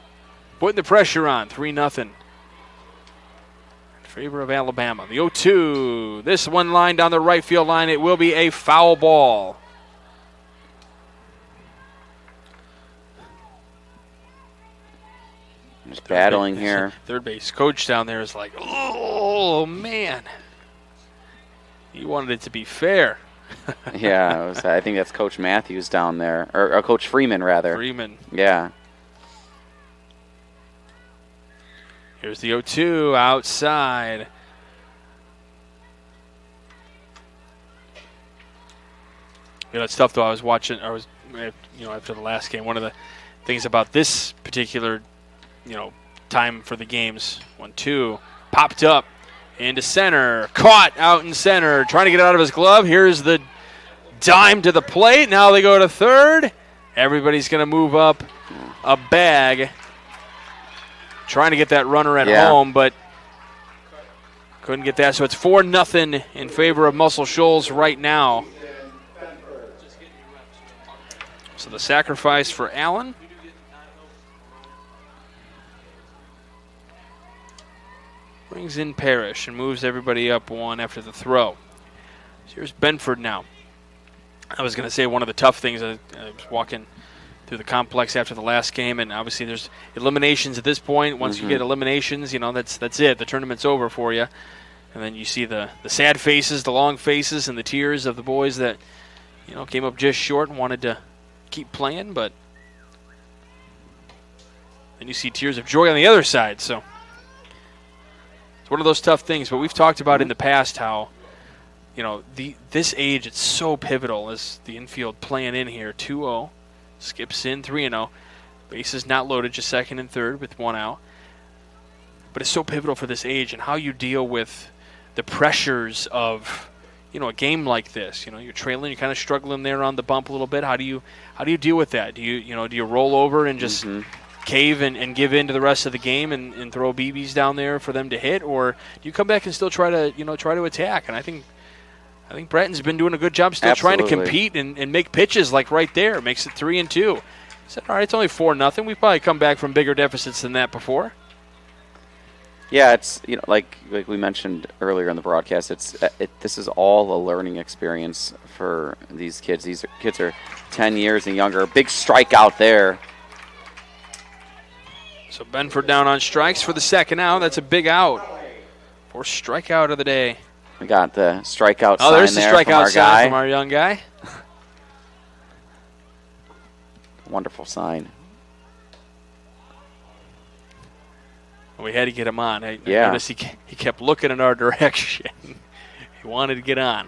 putting the pressure on, 3-0. In favor of Alabama. The 0-2. This one line down the right field line. It will be a foul ball. Just battling here. Third base coach down there is like, oh, man. He wanted it to be fair. Yeah, I think that's Coach Matthews down there. Or Coach Freeman, rather. Freeman. Yeah. Here's the 0-2 outside. It's tough, though. After the last game, one of the things about this particular, time for the games, 1-2, popped up into center, caught out in center, trying to get it out of his glove. Here's the dime to the plate. Now they go to third. Everybody's going to move up a bag, trying to get that runner at home, but couldn't get that. So it's 4-0 in favor of Muscle Shoals right now. So the sacrifice for Allen. Brings in Parrish and moves everybody up one after the throw. So here's Benford now. I was going to say one of the tough things, I was walking through the complex after the last game, and obviously there's eliminations at this point. Once you get eliminations, that's it. The tournament's over for you. And then you see the sad faces, the long faces, and the tears of the boys that came up just short and wanted to keep playing, but then you see tears of joy on the other side. So it's one of those tough things, but we've talked about in the past how this age, it's so pivotal as the infield playing in here. 2-0, skips in 3-0, bases not loaded, just second and third with one out. But it's so pivotal for this age and how you deal with the pressures of a game like this. You're trailing, you're kind of struggling there on the bump a little bit. How do you deal with that? Do you roll over and just cave and give in to the rest of the game and throw BBs down there for them to hit, or do you come back and still try to attack? And I think Bratton's been doing a good job still trying to compete and make pitches like right there. Makes it 3-2. He said, all right, it's only 4-0. We've probably come back from bigger deficits than that before. Yeah, it's like we mentioned earlier in the broadcast. This is all a learning experience for these kids. These kids are 10 years and younger. Big strikeout there. So Benford down on strikes for the second out. That's a big out. Fourth strikeout of the day. We got the strikeout sign there. Oh, there's the strikeout sign from our young guy. Wonderful sign. We had to get him on. I noticed he kept looking in our direction. He wanted to get on.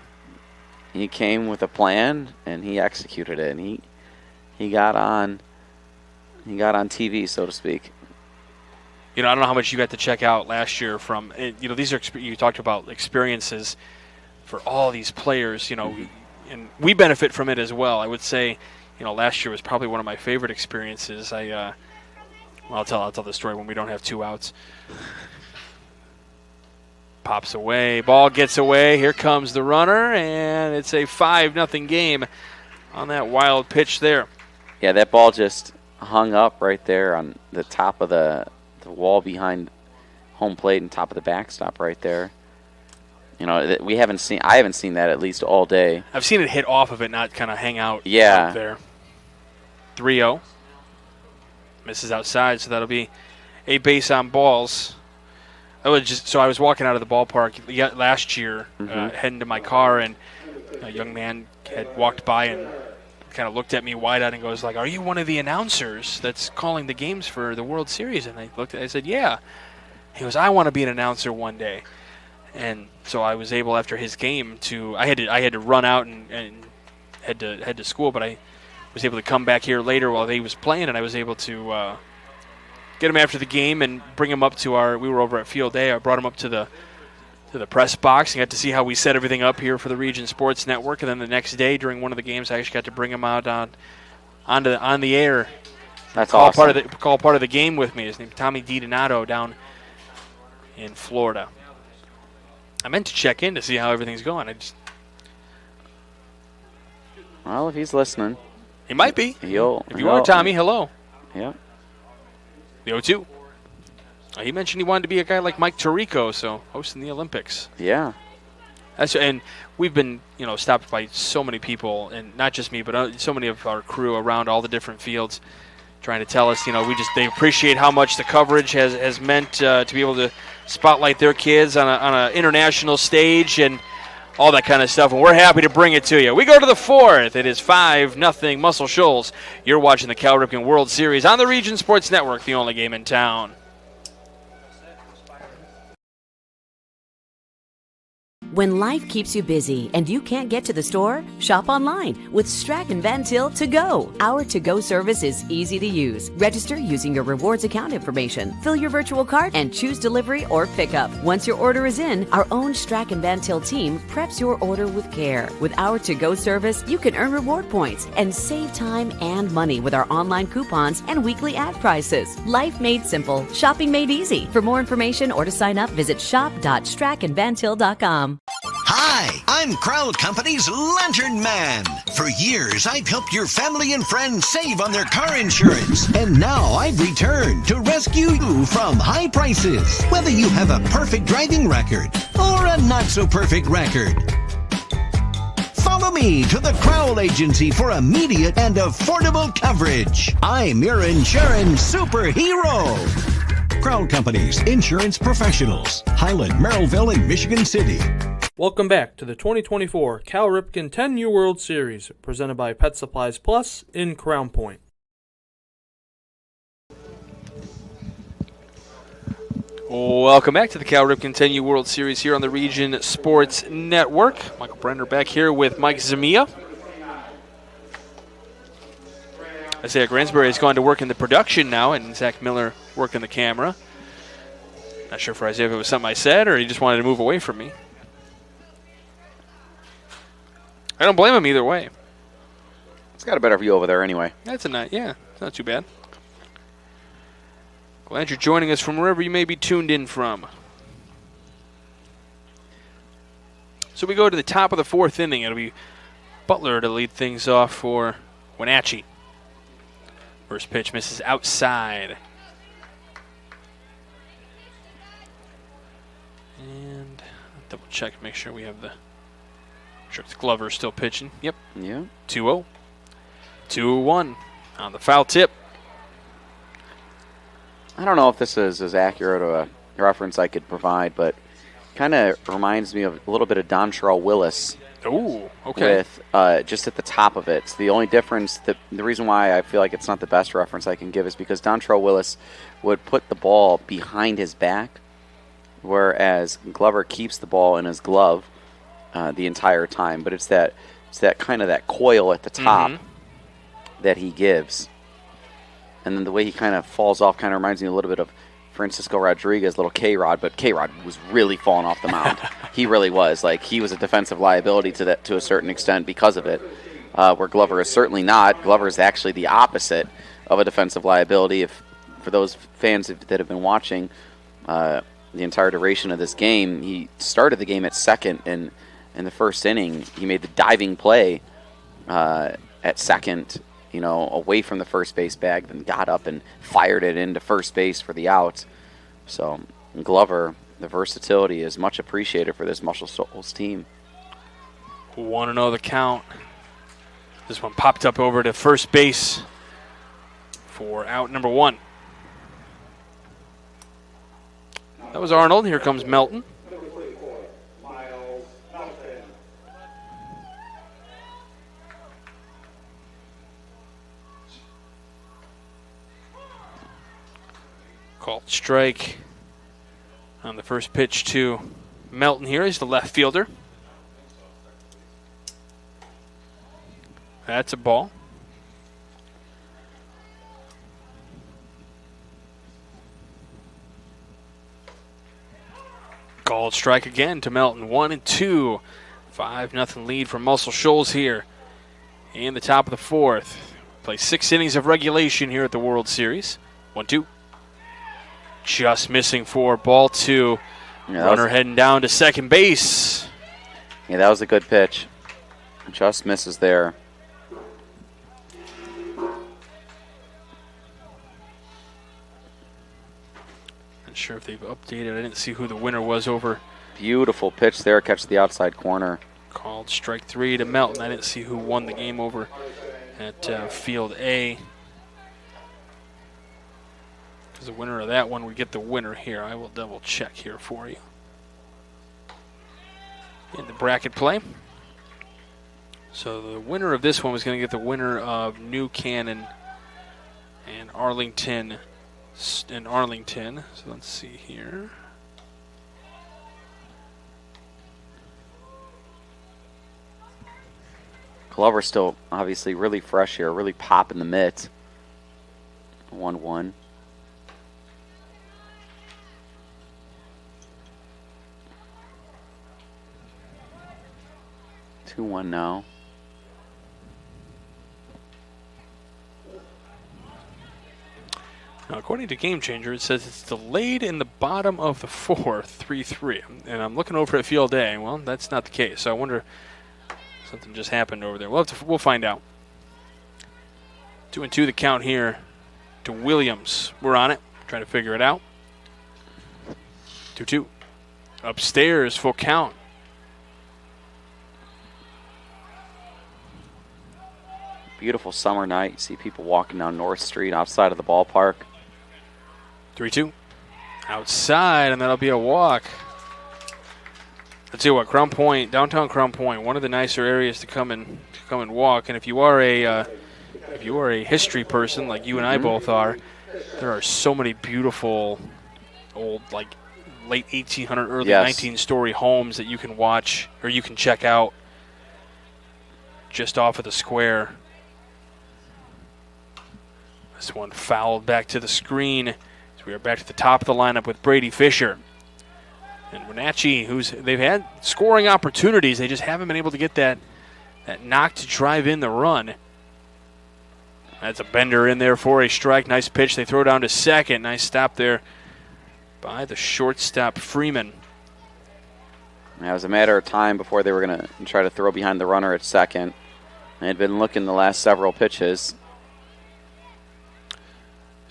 He came with a plan and he executed it, and he got on. He got on TV, so to speak. I don't know how much you got to check out last year from. These are you talked about experiences for all these players. And we benefit from it as well. I would say, last year was probably one of my favorite experiences. I'll tell the story when we don't have two outs. Pops away. Ball gets away. Here comes the runner, and it's a 5-0 game on that wild pitch there. Yeah, that ball just hung up right there on the top of the wall behind home plate and top of the backstop right there. I haven't seen that at least all day. I've seen it hit off of it, not kind of hang out out there. 3-0. Misses outside, so that'll be a base on balls. I was walking out of the ballpark last year, heading to my car, and a young man had walked by and kind of looked at me wide-eyed and goes like, "Are you one of the announcers that's calling the games for the World Series?" And I said, "Yeah." He goes, "I want to be an announcer one day." And so I was able, after his game, I had to run out and head to school, but I was able to come back here later while he was playing, and I was able to get him after the game and bring him up to we were over at Field Day. I brought him up to the press box and got to see how we set everything up here for the Region Sports Network. And then the next day during one of the games, I actually got to bring him out on the air. That's awesome. Call part of the game with me. His name's Tommy DiDonato down in Florida. I meant to check in to see how everything's going. Well, if he's listening. He might be. If you are, Tommy, hello. Yeah. The 0-2. He mentioned he wanted to be a guy like Mike Tirico, so hosting the Olympics. Yeah. And we've been, stopped by so many people, and not just me, but so many of our crew around all the different fields. trying to tell us, they appreciate how much the coverage has meant to be able to spotlight their kids on an international stage and all that kind of stuff, and we're happy to bring it to you. We go to the fourth. It is 5-0 Muscle Shoals. You're watching the Cal Ripken World Series on the Region Sports Network, the only game in town. When life keeps you busy and you can't get to the store, shop online with Strachan Van Til To Go. Our to-go service is easy to use. Register using your rewards account information, fill your virtual cart, and choose delivery or pickup. Once your order is in, our own Strachan Van Til team preps your order with care. With our to-go service, you can earn reward points and save time and money with our online coupons and weekly ad prices. Life made simple, shopping made easy. For more information or to sign up, visit shop.strachanvantil.com. Hi, I'm Crowd Company's Lantern Man. For years, I've helped your family and friends save on their car insurance. And now I've returned to rescue you from high prices. Whether you have a perfect driving record or a not-so-perfect record. Follow me to the Crowd Agency for immediate and affordable coverage. I'm your insurance superhero. Crowd Company's insurance professionals. Highland, Merrillville, and Michigan City. Welcome back to the 2024 Cal Ripken 10U World Series, presented by Pet Supplies Plus in Crown Point. Welcome back to the Cal Ripken 10U World Series here on the Region Sports Network. Michael Brenner back here with Mike Zamia. Isaiah Gransbury has gone to work in the production now, and Zach Miller working the camera. Not sure for Isaiah if it was something I said or he just wanted to move away from me. I don't blame him either way. It's got a better view over there anyway. That's it's not too bad. Glad you're joining us from wherever you may be tuned in from. So we go to the top of the fourth inning. It'll be Butler to lead things off for Wenatchee. First pitch misses outside. And double check, make sure we have the... Sure, it's Glover still pitching. Yep. Yeah. 2-0. 2-1 on the foul tip. I don't know if this is as accurate a reference I could provide, but kind of reminds me of a little bit of Dontrell Willis. Ooh, okay. With just at the top of it. It's the only difference, the reason why I feel like it's not the best reference I can give is because Dontrell Willis would put the ball behind his back, whereas Glover keeps the ball in his glove the entire time. But it's that kind of that coil at the top that he gives. And then the way he kind of falls off kind of reminds me a little bit of Francisco Rodriguez, little K-Rod, but K-Rod was really falling off the mound. He really was. Like, he was a defensive liability to a certain extent because of it, where Glover is certainly not. Glover is actually the opposite of a defensive liability. For those fans that have been watching the entire duration of this game, he started the game at second, and in the first inning, he made the diving play at second, away from the first base bag, then got up and fired it into first base for the out. So Glover, the versatility is much appreciated for this Muscle Shoals team. 1-0 the count. This one popped up over to first base for out number 1. That was Arnold. Here comes Melton. Called strike on the first pitch to Melton here. He's the left fielder. That's a ball. Called strike again to Melton. 1-2. 5-0 lead for Muscle Shoals here in the top of the fourth. Play 6 innings of regulation here at the World Series. 1-2. Just missing for ball 2. Yeah, runner heading down to second base. Yeah, that was a good pitch. Just misses there. Not sure if they've updated. I didn't see who the winner was over. Beautiful pitch there. Catch the outside corner. Called strike 3 to Melton. I didn't see who won the game over at Field A. Because the winner of that one would get the winner here. I will double check here for you. In the bracket play. So the winner of this one was going to get the winner of New Cannon and Arlington. So let's see here. Glover's still obviously really fresh here, really popping the mitt. 1-1. Two one now. Now, according to Game Changer, it says it's delayed in the bottom of the fourth, 3-3. And I'm looking over at Field A. Well, that's not the case. So I wonder if something just happened over there. We'll find out. 2-2 the count here to Williams. We're on it, trying to figure it out. 2-2. Upstairs, full count. Beautiful summer night. You see people walking down North Street outside of the ballpark. 3-2. Outside, and that'll be a walk. Let's see what Crown Point, downtown Crown Point, one of the nicer areas to come and walk. And if you are a history person like you and I both are, there are so many beautiful old, like late 1800, early 19-story homes that you can watch or you can check out just off of the square. This one fouled back to the screen. So we are back to the top of the lineup with Brady Fisher. And Wenatchee, they've had scoring opportunities. They just haven't been able to get that knock to drive in the run. That's a bender in there for a strike. Nice pitch. They throw down to second. Nice stop there by the shortstop Freeman. It was a matter of time before they were going to try to throw behind the runner at second. They had been looking the last several pitches.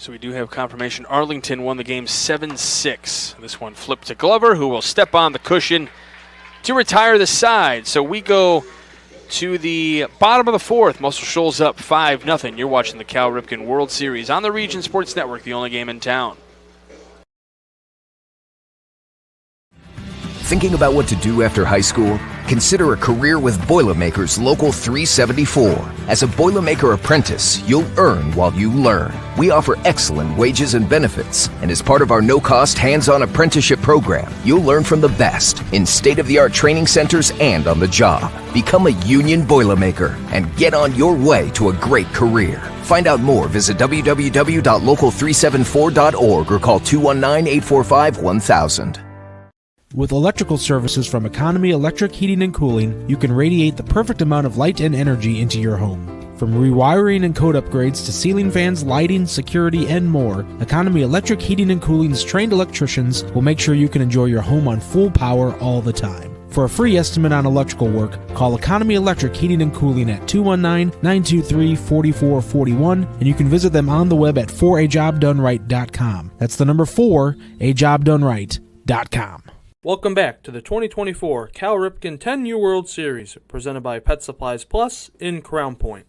So we do have confirmation. Arlington won the game 7-6. This one flipped to Glover, who will step on the cushion to retire the side. So we go to the bottom of the fourth. Muscle Shoals up 5-0. You're watching the Cal Ripken World Series on the Region Sports Network, the only game in town. Thinking about what to do after high school? Consider a career with Boilermakers Local 374. As a Boilermaker apprentice, you'll earn while you learn. We offer excellent wages and benefits, and as part of our no-cost hands-on apprenticeship program, you'll learn from the best in state-of-the-art training centers and on the job. Become a union Boilermaker and get on your way to a great career. Find out more, visit www.local374.org or call 219-845-1000. With electrical services from Economy Electric Heating and Cooling, you can radiate the perfect amount of light and energy into your home. From rewiring and code upgrades to ceiling fans, lighting, security, and more, Economy Electric Heating and Cooling's trained electricians will make sure you can enjoy your home on full power all the time. For a free estimate on electrical work, call Economy Electric Heating and Cooling at 219-923-4441, and you can visit them on the web at 4ajobdoneright.com. That's the number 4ajobdoneright.com. Welcome back to the 2024 Cal Ripken 10U World Series, presented by Pet Supplies Plus in Crown Point.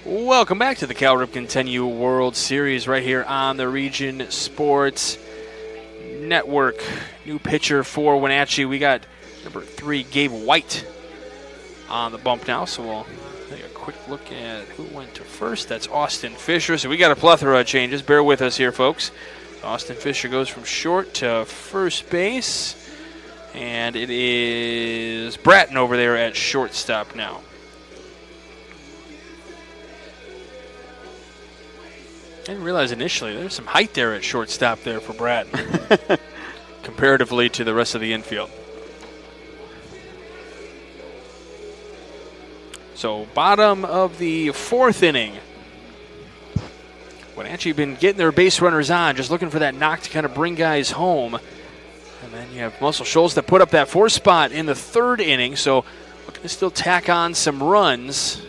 Welcome back to the Cal Ripken 10U World Series right here on the Region Sports Network. New pitcher for Wenatchee. We got number 3, Gabe White, on the bump now, so we'll take a quick look at who went to first. That's Austin Fisher. So we got a plethora of changes. Bear with us here, folks. Austin Fisher goes from short to first base, and it is Bratton over there at shortstop now. I didn't realize initially there's some height there at shortstop there for Bratton, comparatively to the rest of the infield. So bottom of the fourth inning. Wenatchee been getting their base runners on, just looking for that knock to kind of bring guys home. And then you have Muscle Shoals that put up that 4th spot in the 3rd inning, so looking to still tack on some runs.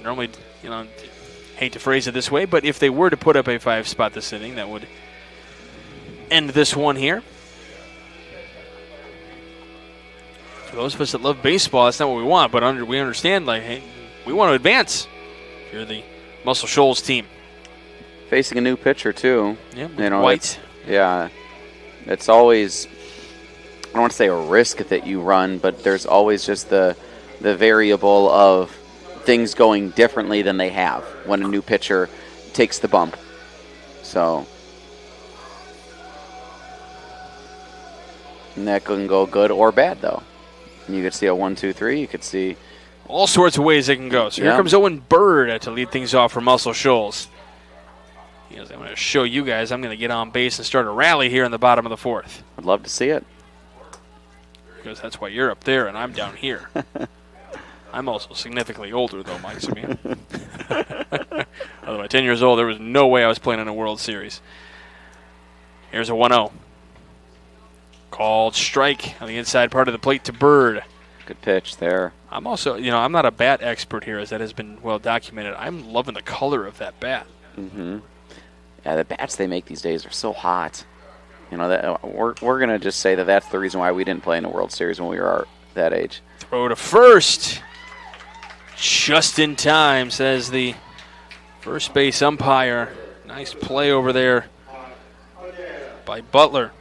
Normally, hate to phrase it this way, but if they were to put up a 5 spot this inning, that would end this one here. For those of us that love baseball, that's not what we want, but we understand, hey, we want to advance. You're the Muscle Shoals team. Facing a new pitcher, too. Yeah, White. Yeah. It's always, I don't want to say a risk that you run, but there's always just the variable of things going differently than they have when a new pitcher takes the bump. So, and that can go good or bad, though. You could see a 1-2-3. You could see all sorts of ways it can go. So here comes Owen Bird to lead things off for Muscle Shoals. He goes, I'm going to show you guys I'm going to get on base and start a rally here in the bottom of the fourth. I'd love to see it. Because that's why you're up there and I'm down here. I'm also significantly older, though, Mike. So although at 10 years old, there was no way I was playing in a World Series. Here's a 1-0. Called strike on the inside part of the plate to Bird. Good pitch there. I'm also, I'm not a bat expert here, as that has been well documented. I'm loving the color of that bat. Mm-hmm. Yeah, the bats they make these days are so hot. That we're going to just say that that's the reason why we didn't play in the World Series when we were that age. Throw to first. Just in time, says the first base umpire. Nice play over there by Butler.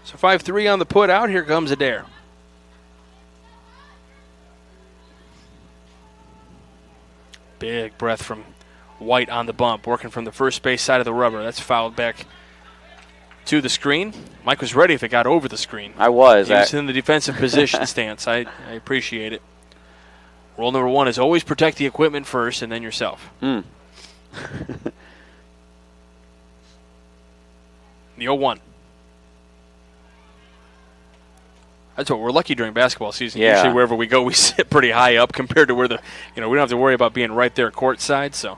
So 5-3 on the put out. Here comes Adair. Big breath from White on the bump, working from the first base side of the rubber. That's fouled back to the screen. Mike was ready if it got over the screen. I was. He was in the defensive position stance. I appreciate it. Rule number 1 is always protect the equipment first and then yourself. Mm. The 0-1. That's what we're lucky during basketball season. Yeah. Usually wherever we go, we sit pretty high up compared to where we don't have to worry about being right there courtside, so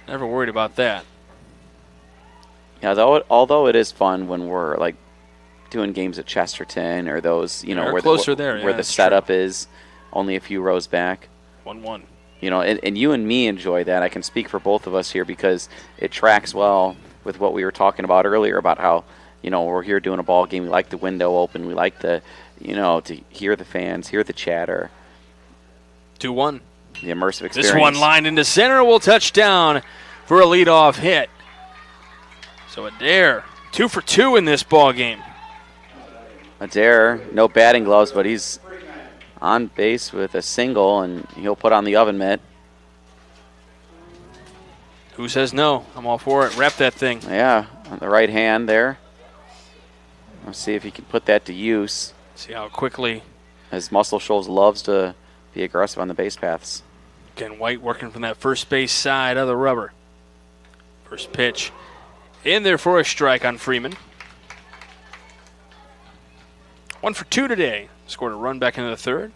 never worried about that. Yeah, although it is fun when we're like doing games at Chesterton or those, where closer there, where the setup is only a few rows back. 1-1. And you and me enjoy that. I can speak for both of us here because it tracks well with what we were talking about earlier about how, we're here doing a ball game. We like the window open. We like to hear the fans, hear the chatter. 2-1. The immersive experience. This one lined into center will touch down for a leadoff hit. So Adair, 2 for 2 in this ball game. Adair, no batting gloves, but he's on base with a single, and he'll put on the oven mitt. Who says no? I'm all for it. Wrap that thing. Yeah, on the right hand there. Let's see if he can put that to use. See how quickly. As Muscle Shoals loves to be aggressive on the base paths. Again, White working from that first base side of the rubber. First pitch in there for a strike on Freeman. 1 for 2 today. Scored a run back into the third.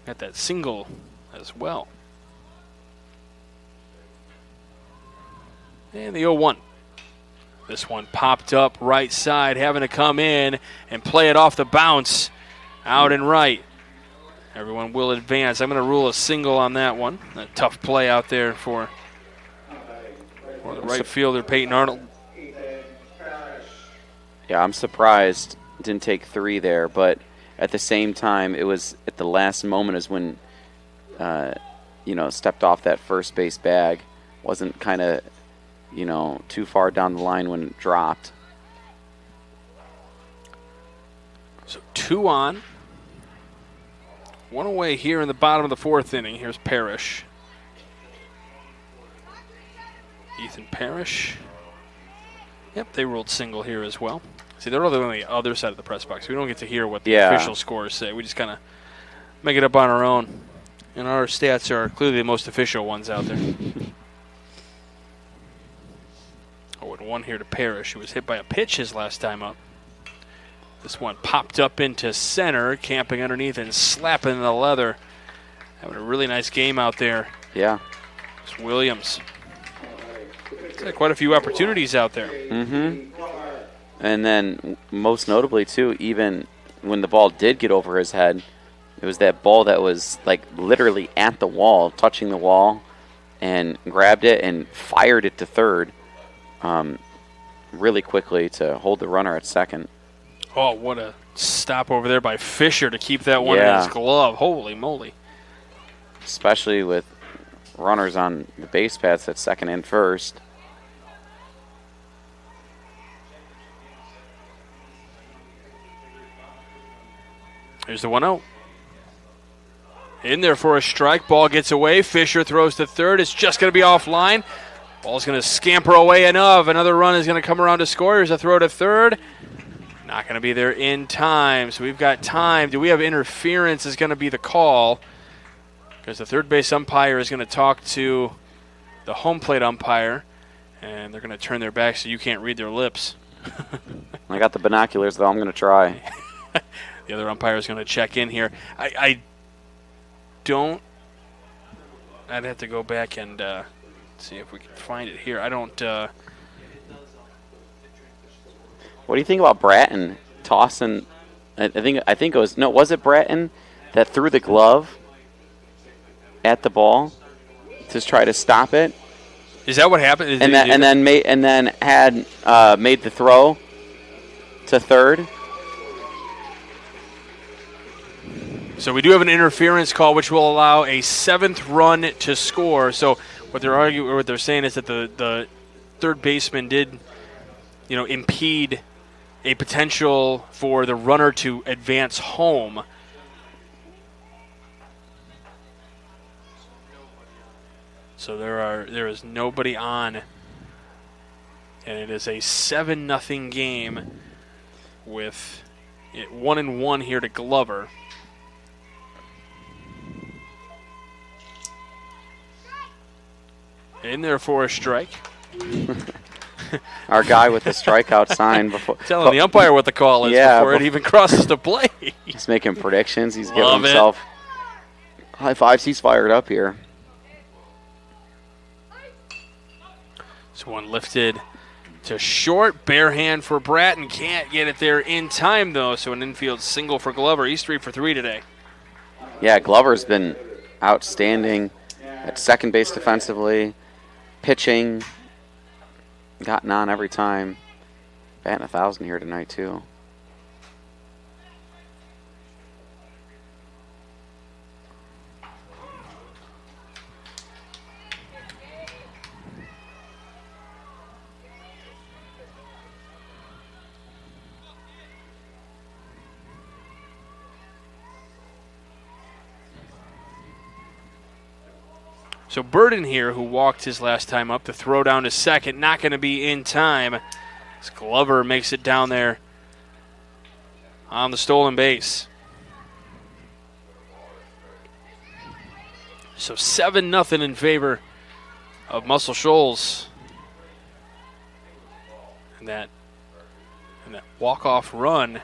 Got that single as well. And the 0-1. This one popped up right side, having to come in and play it off the bounce out and right. Everyone will advance. I'm going to rule a single on that one. A tough play out there for the right fielder, Peyton Arnold. Yeah, I'm surprised didn't take 3 there, but at the same time, it was at the last moment is when, stepped off that first base bag. Wasn't kind of, too far down the line when it dropped. So 2 on. 1 away here in the bottom of the 4th inning. Here's Parrish. Ethan Parrish. Yep, they ruled single here as well. See, they're on the other side of the press box. We don't get to hear what the official scores say. We just kind of make it up on our own. And our stats are clearly the most official ones out there. 0-1 here to Parrish, who was hit by a pitch his last time up. This one popped up into center, camping underneath and slapping the leather. Having a really nice game out there. Yeah. It's Williams. He's had quite a few opportunities out there. Mm-hmm. And then most notably, too, even when the ball did get over his head, it was that ball that was like literally at the wall, touching the wall, and grabbed it and fired it to third. really quickly to hold the runner at second. Oh, what a stop over there by Fisher to keep that one in his glove. Holy moly. Especially with runners on the base paths at second and first. Here's the 1-0. In there for a strike. Ball gets away. Fisher throws to third. It's just going to be offline. Ball's going to scamper away enough. Another run is going to come around to score. Here's a throw to third. Not going to be there in time. So we've got time. Do we have interference is going to be the call. Because the third base umpire is going to talk to the home plate umpire. And they're going to turn their back so you can't read their lips. I got the binoculars, though. I'm going to try. The other umpire is going to check in here. I don't. I'd have to go back and see if we can find it here. I don't. What do you think about Bratton tossing? I think it was was it Bratton that threw the glove at the ball to try to stop it? Is that what happened? And then had made the throw to third. So we do have an interference call, which will allow a 7th run to score. So what they're saying is that the third baseman did, impede a potential for the runner to advance home. So there is nobody on, and it is a 7-0 game with it 1-1 here to Glover. In there for a strike. Our guy with the strikeout sign before. Telling the umpire what the call is before it even crosses the plate. He's making predictions. He's giving himself high fives. He's fired up here. This one lifted to short. Bare hand for Bratton. Can't get it there in time, though. So an infield single for Glover. He's 3 for 3 today. Yeah, Glover's been outstanding at second base defensively. Pitching, gotten on every time. Batting 1,000 here tonight, too. So Burden here, who walked his last time up, the throw down to second, not going to be in time. As Glover makes it down there on the stolen base. So 7-0 in favor of Muscle Shoals. And that walk-off run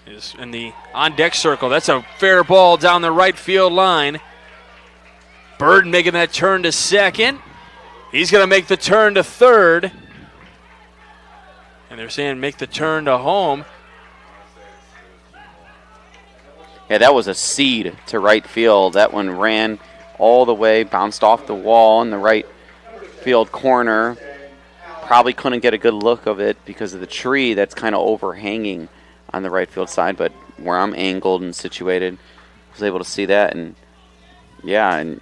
is in the on-deck circle. That's a fair ball down the right field line. Burden making that turn to second. He's going to make the turn to third. And they're saying make the turn to home. Yeah, that was a seed to right field. That one ran all the way, bounced off the wall in the right field corner. Probably couldn't get a good look of it because of the tree that's kind of overhanging on the right field side. But where I'm angled and situated, I was able to see that. And, yeah, and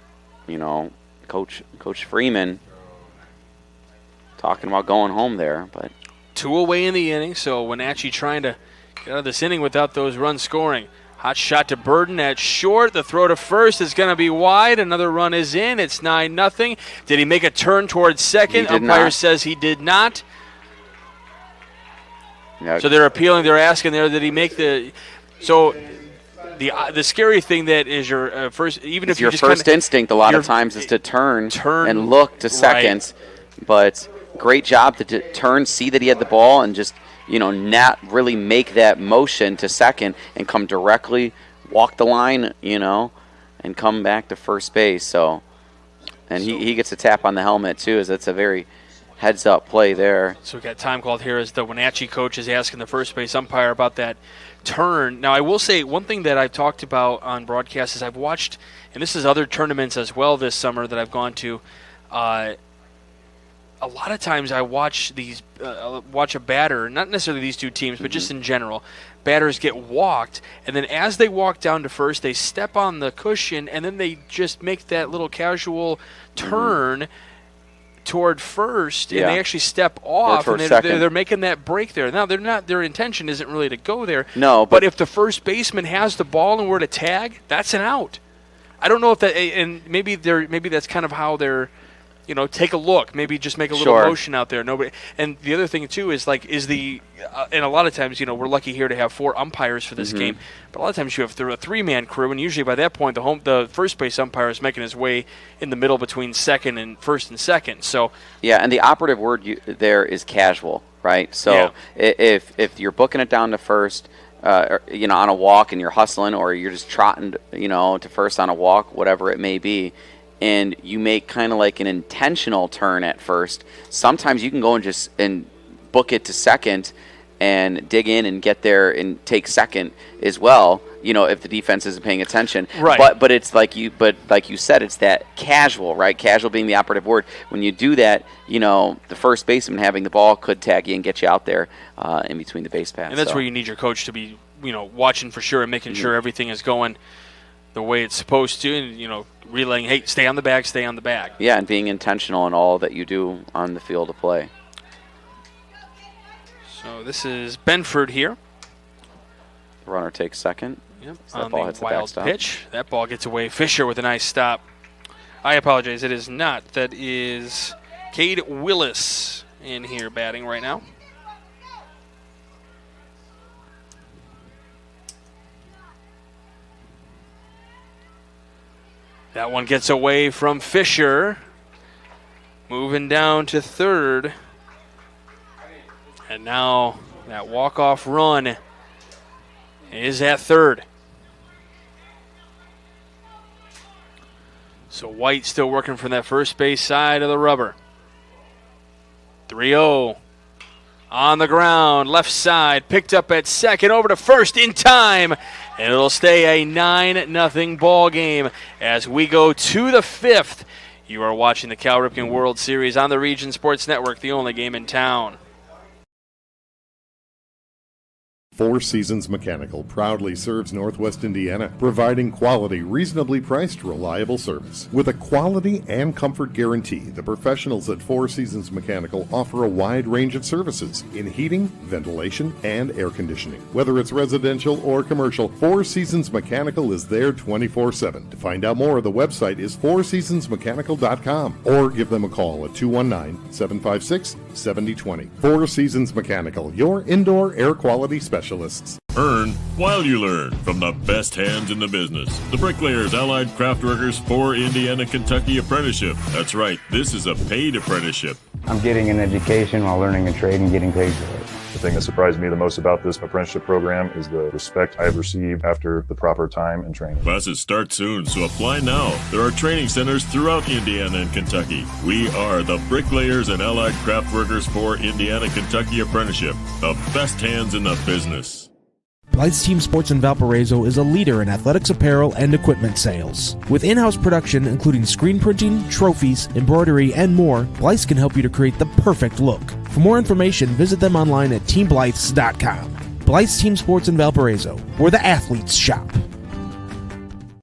Coach Freeman talking about going home there. But 2 away in the inning, so Wenatchee trying to get out of this inning without those runs scoring. Hot shot to Burden at short. The throw to first is going to be wide. Another run is in. It's 9-0. Did he make a turn towards second? Umpire says he did not. Yeah. So they're appealing. They're asking there, did he make the – so – The scary thing that is your first, even if your just first instinct a lot of times is to turn and look to second, but great job to turn, see that he had the ball, and just not really make that motion to second and come directly, walk the line, and come back to first base. So, and he gets a tap on the helmet too, as that's a very heads-up play there. So we got time called here as the Wenatchee coach is asking the first base umpire about that turn. Now, I will say one thing that I've talked about on broadcast is I've watched, and this is other tournaments as well this summer that I've gone to, a lot of times I watch watch a batter, not necessarily these two teams, but just in general, batters get walked, and then as they walk down to first, they step on the cushion, and then they just make that little casual turn toward first, and they actually step off, and they're making that break there. Now, their intention isn't really to go there. No, but if the first baseman has the ball and were to tag, that's an out. I don't know if that, and maybe that's kind of how they're, take a look, maybe just make a little motion out there. Nobody. And the other thing too is and a lot of times, we're lucky here to have 4 umpires for this game, but a lot of times you have a 3-man crew, and usually by that point the first base umpire is making his way in the middle between first and second. So yeah, and the operative word there is casual, right? So if you're booking it down to first, on a walk, and you're hustling, or you're just trotting, to first on a walk, whatever it may be, and you make kind of like an intentional turn at first, sometimes you can go and book it to second and dig in and get there and take second as well, if the defense isn't paying attention. Right. But it's like you said, it's that casual, right? Casual being the operative word. When you do that, the first baseman having the ball could tag you and get you out there in between the base paths. And that's where you need your coach to be, watching for sure and making sure everything is going the way it's supposed to, and, relaying, hey, stay on the bag, stay on the bag. Yeah, and being intentional in all that you do on the field of play. So this is Benford here. The runner takes second. Yep, so on the wild pitch. That ball gets away. Fisher with a nice stop. I apologize, it is not. That is Cade Willis in here batting right now. That one gets away from Fisher. Moving down to third. And now that walk-off run is at third. So White still working from that first base side of the rubber. 3-0. On the ground, left side, picked up at second, over to first in time. And it'll stay a 9-0 ball game as we go to the 5th. You are watching the Cal Ripken World Series on the Region Sports Network, the only game in town. Four Seasons Mechanical proudly serves Northwest Indiana, providing quality, reasonably priced, reliable service. With a quality and comfort guarantee, the professionals at Four Seasons Mechanical offer a wide range of services in heating, ventilation, and air conditioning. Whether it's residential or commercial, Four Seasons Mechanical is there 24/7. To find out more, the website is fourseasonsmechanical.com or give them a call at 219-756-7020. Four Seasons Mechanical, your indoor air quality specialist. Earn while you learn from the best hands in the business. The Bricklayers Allied Craft Workers for Indiana, Kentucky Apprenticeship. That's right, this is a paid apprenticeship. I'm getting an education while learning a trade and getting paid for it. The thing that surprised me the most about this apprenticeship program is the respect I have received after the proper time and training. Classes start soon, so apply now. There are training centers throughout Indiana and Kentucky. We are the Bricklayers and Allied Craft Workers for Indiana, Kentucky Apprenticeship. The best hands in the business. Blythe's Team Sports in Valparaiso is a leader in athletics apparel and equipment sales. With in-house production including screen printing, trophies, embroidery, and more, Blythe's can help you to create the perfect look. For more information, visit them online at teamblythes.com. Blythe's Team Sports in Valparaiso, where the athletes shop.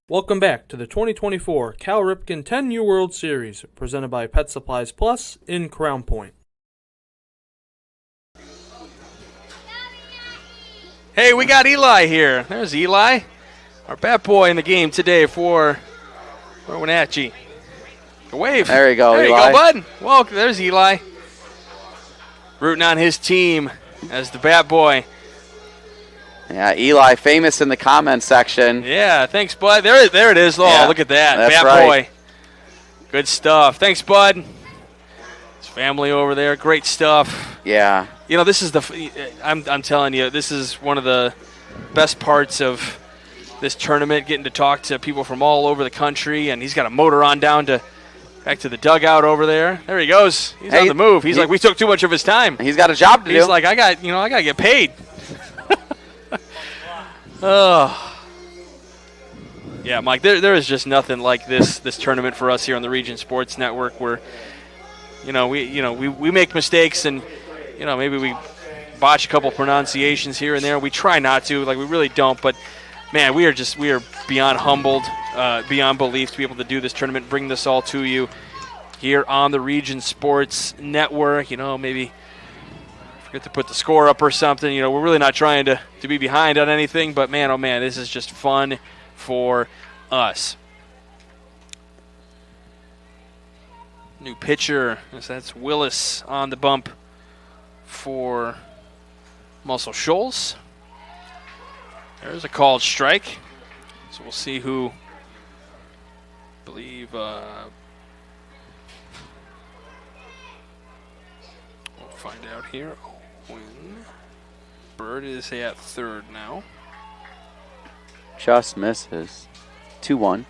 Welcome back to the 2024 Cal Ripken 10U World Series, presented by Pet Supplies Plus in Crown Point. Hey, we got Eli here. There's Eli, our bat boy in the game today for Wenatchee. A wave. There you go, There Eli. you go, bud. Well, there's Eli. Rooting on his team as the bat boy. Yeah, Eli, famous in the comment section. Yeah, thanks, bud. There it is. Oh, Yeah, look at that. that's Bat right. boy. Good stuff. Thanks, bud. His family over there. Great stuff. Yeah. You know, this is I'm telling you, this is one of the best parts of this tournament, getting to talk to people from all over the country, and he's got a motor on down back to the dugout over there. There he goes. He's on the move. He's like, we took too much of his time. He's got a job to do. He's like, I got to get paid. Oh. Yeah, Mike, there is just nothing like this tournament for us here on the Region Sports Network. We're we make mistakes, and maybe we botch a couple pronunciations here and there. We try not to, we really don't. But man, we are beyond humbled, beyond belief to be able to do this tournament, bring this all to you here on the Region Sports Network. Maybe forget to put the score up or something. We're really not trying to be behind on anything. But man, oh man, this is just fun for us. New pitcher, that's Willis on the bump for Muscle Shoals. There's a called strike. So we'll see who, I believe, we'll find out here. Bird is at third now. Just misses. 2-1.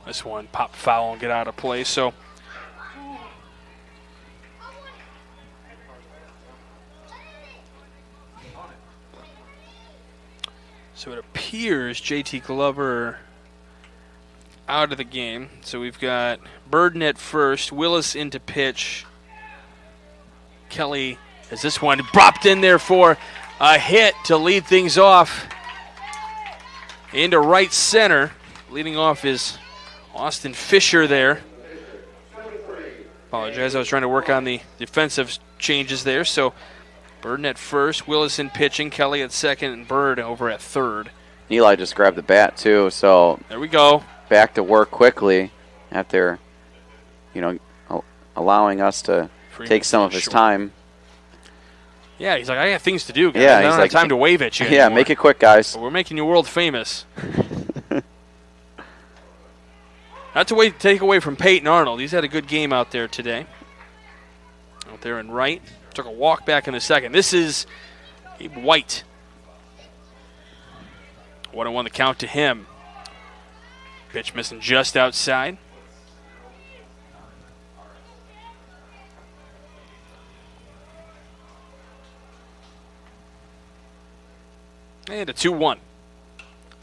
This one pop foul and get out of play. So it appears JT Glover out of the game. So we've got Burden at first, Willis into pitch. Kelly has this one dropped in there for a hit to lead things off into right center. Leading off is Austin Fisher there. Apologize, I was trying to work on the defensive changes there. So Burden at first, Willis in pitching, Kelly at second, and Bird over at third. Eli just grabbed the bat too, so there we go. Back to work quickly after, allowing us to take some of his time. Yeah, he's like, I got things to do, guys. Yeah, I don't have time to wave at you anymore. Yeah, make it quick, guys. But we're making you world famous. Not to take away from Peyton Arnold. He's had a good game out there today. Out there in right. Took a walk back in the second. This is Gabe White. 1-1 the count to him. Pitch missing just outside. And a 2-1.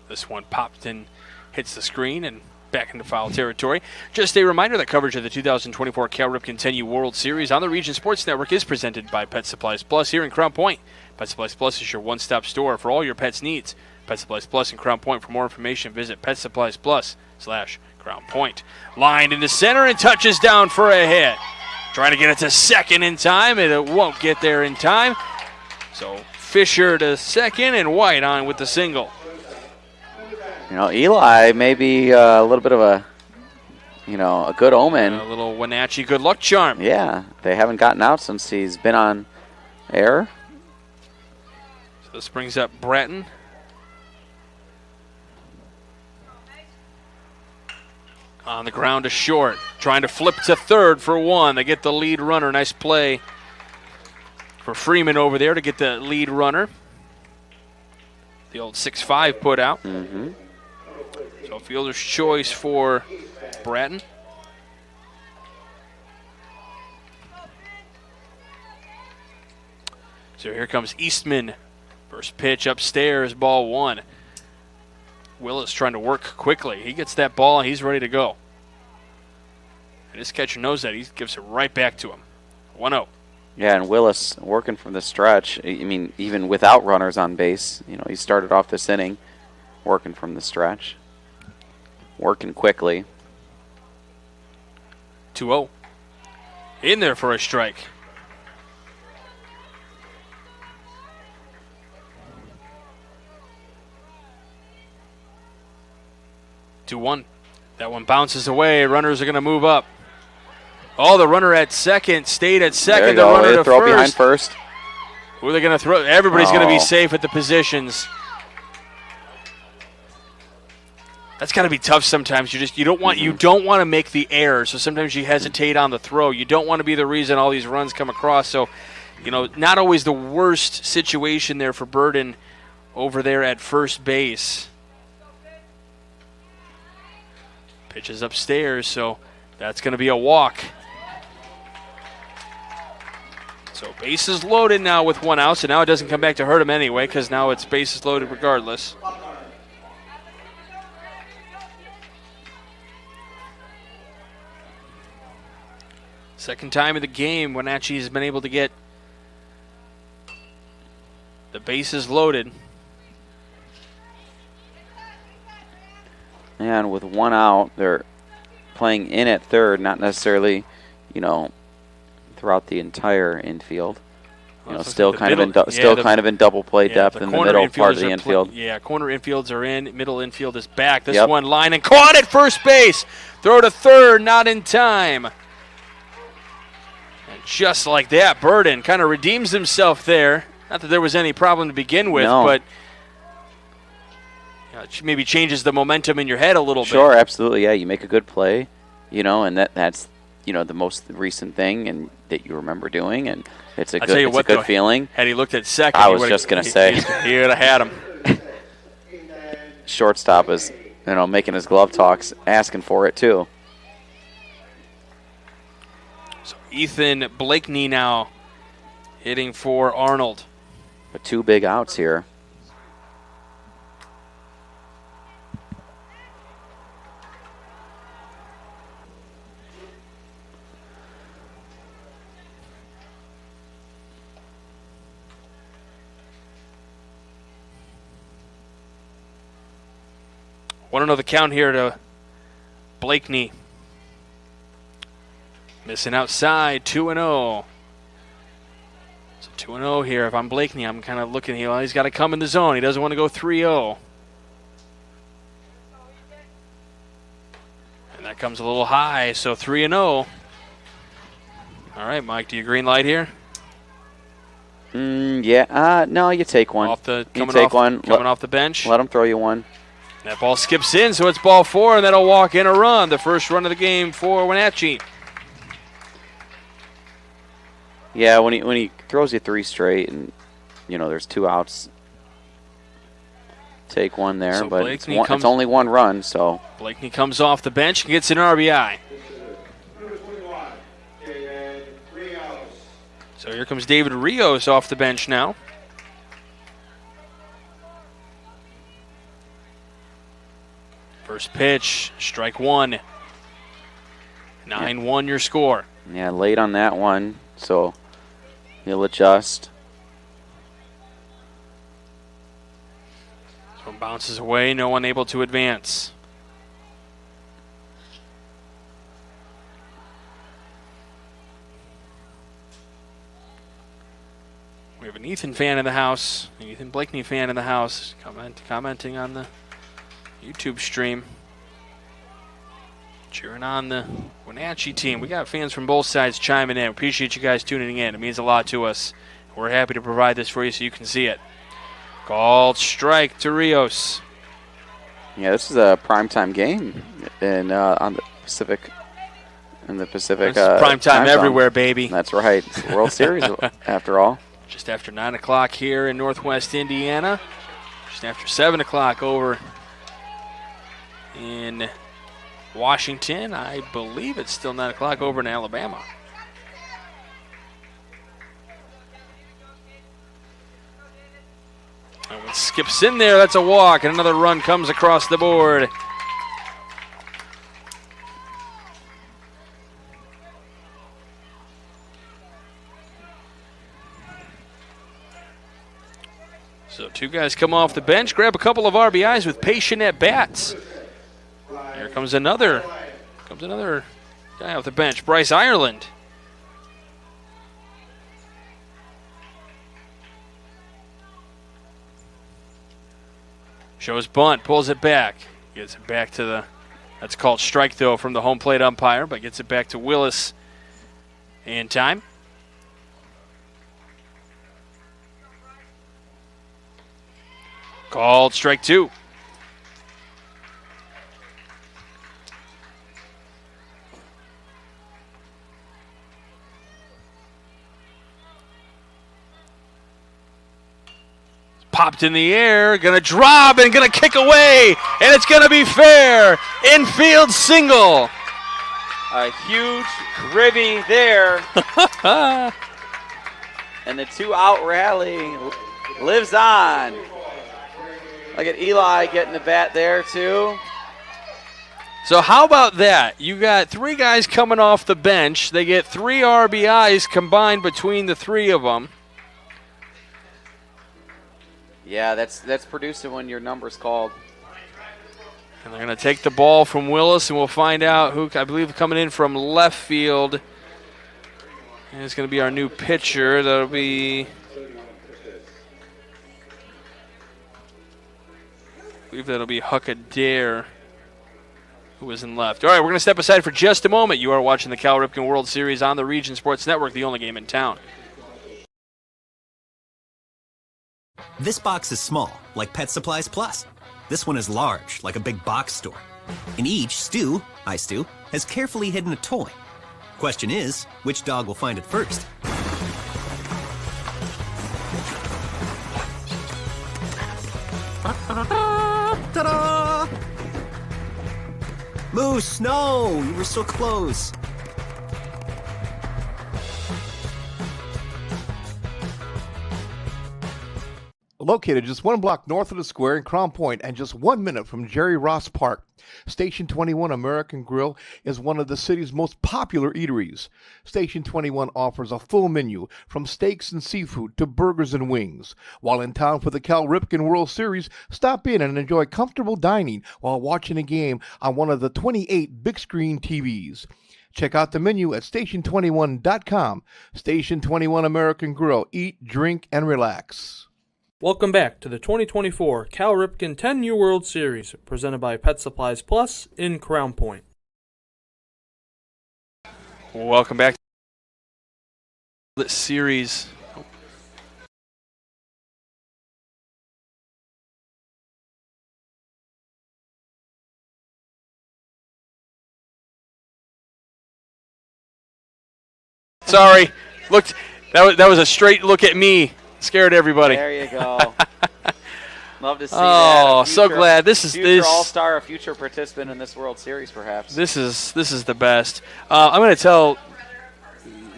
This one popped and hits the screen and back into foul territory. Just a reminder that coverage of the 2024 Cal Ripken 10U World Series on the Region Sports Network is presented by Pet Supplies Plus here in Crown Point. Pet Supplies Plus is your one-stop store for all your pets' needs. Pet Supplies Plus in Crown Point. For more information, visit PetSuppliesPlus/Crown Point. Line into center and touches down for a hit. Trying to get it to second in time, and it won't get there in time. So Fisher to second and White on with the single. Eli may be a little bit of a good omen. A little Wenatchee good luck charm. Yeah, they haven't gotten out since he's been on air. So this brings up Bratton. On the ground to short. Trying to flip to third for one. They get the lead runner. Nice play for Freeman over there to get the lead runner. The old 6-5 put out. Mm-hmm. So fielder's choice for Bratton. So here comes Eastman. First pitch upstairs, ball one. Willis trying to work quickly. He gets that ball and he's ready to go. And this catcher knows that. He gives it right back to him. 1-0. Yeah, and Willis working from the stretch. I mean, even without runners on base, he started off this inning working from the stretch. Working quickly. 2-0. In there for a strike. Two-one. That one bounces away. Runners are going to move up. Oh, the runner at second stayed at second. There you the runner to throw first. Behind first. Who are they going to throw? Everybody's going to be safe at the positions. That's got to be tough sometimes. You don't want to make the error. So sometimes you hesitate on the throw. You don't want to be the reason all these runs come across. So, not always the worst situation there for Burden over there at first base. Pitches upstairs, so that's going to be a walk. So bases loaded now with 1 out, so now it doesn't come back to hurt him anyway because now it's bases loaded regardless. Second time of the game, Wenatchee has been able to get the bases loaded. And with 1 out, they're playing in at third, not necessarily, throughout the entire infield. Still kind of in double play depth in the middle part of the infield. Corner infields are in. Middle infield is back. This one line and caught at first base. Throw to third, not in time. And just like that, Burden kind of redeems himself there. Not that there was any problem to begin with, but it maybe changes the momentum in your head a little bit. Sure, absolutely. Yeah, you make a good play, and that's the most recent thing and that you remember doing, and it's a good feeling. Had he looked at second, I was just going to say he would have had him. Shortstop is, making his glove talks, asking for it too. So Ethan Blakeney now hitting for Arnold. But 2 big outs here. Want to know the count here to Blakeney. Missing outside, 2-0. So 2-0 here. If I'm Blakeney, I'm kind of looking, he's got to come in the zone. He doesn't want to go 3-0. And that comes a little high, so 3-0. All right, Mike, do you green light here? Yeah. No, you take one. Coming off the bench. Let him throw you one. That ball skips in, so it's ball 4, and that'll walk in a run. The first run of the game for Wenatchee. Yeah, when he throws you 3 straight, and there's 2 outs, take one there. So but it's only 1 run, so Blakeney comes off the bench and gets an RBI. So here comes David Rios off the bench now. First pitch, strike 1. 9-1 your score. Yeah, late on that one, so he'll adjust. So bounces away, no one able to advance. We have an Ethan fan in the house, an Ethan Blakeney fan in the house, commenting on the YouTube stream. Cheering on the Wenatchee team. We got fans from both sides chiming in. Appreciate you guys tuning in. It means a lot to us. We're happy to provide this for you so you can see it. Called strike to Rios. Yeah, this is a primetime game on the Pacific. In the Pacific, primetime everywhere, baby. That's right. It's the World Series, after all. Just after 9 o'clock here in Northwest Indiana. Just after 7 o'clock over in Washington. I believe it's still 9 o'clock over in Alabama. And when it skips in there, that's a walk, and another run comes across the board. So 2 guys come off the bench, grab a couple of RBIs with patient at bats. Here comes another guy off the bench, Bryce Ireland. Shows bunt, pulls it back. Gets it back to that's called strike though from the home plate umpire, but gets it back to Willis in time. Called strike 2. Popped in the air, gonna drop and gonna kick away, and it's gonna be fair. Infield single. A huge ribby there. And the 2-out rally lives on. Look at Eli getting the bat there, too. So how about that? You got 3 guys coming off the bench. They get 3 RBIs combined between the 3 of them. Yeah, that's producing when your number's called. And they're going to take the ball from Willis, and we'll find out who, I believe, coming in from left field. And it's going to be our new pitcher. That'll be, I believe that'll be Huckadare, who is in left. All right, we're going to step aside for just a moment. You are watching the Cal Ripken World Series on the Region Sports Network, the only game in town. This box is small, like Pet Supplies Plus. This one is large, like a big box store. In each, Stu, hi Stu, has carefully hidden a toy. Question is, which dog will find it first? Ta-da! Moose, no! You were so close. Located just 1 block north of the square in Crown Point and just 1 minute from Jerry Ross Park, Station 21 American Grill is one of the city's most popular eateries. Station 21 offers a full menu from steaks and seafood to burgers and wings. While in town for the Cal Ripken World Series, stop in and enjoy comfortable dining while watching a game on one of the 28 big screen TVs. Check out the menu at station21.com. Station 21 American Grill. Eat, drink, and relax. Welcome back to the 2024 Cal Ripken 10U World Series, presented by Pet Supplies Plus in Crown Point. Welcome back to the series. Sorry, looked. That was a straight look at me. Scared everybody. There you go. Love to see that. Oh, so glad. This is future all-star, a future participant in this World Series, perhaps. This is the best. I'm going to tell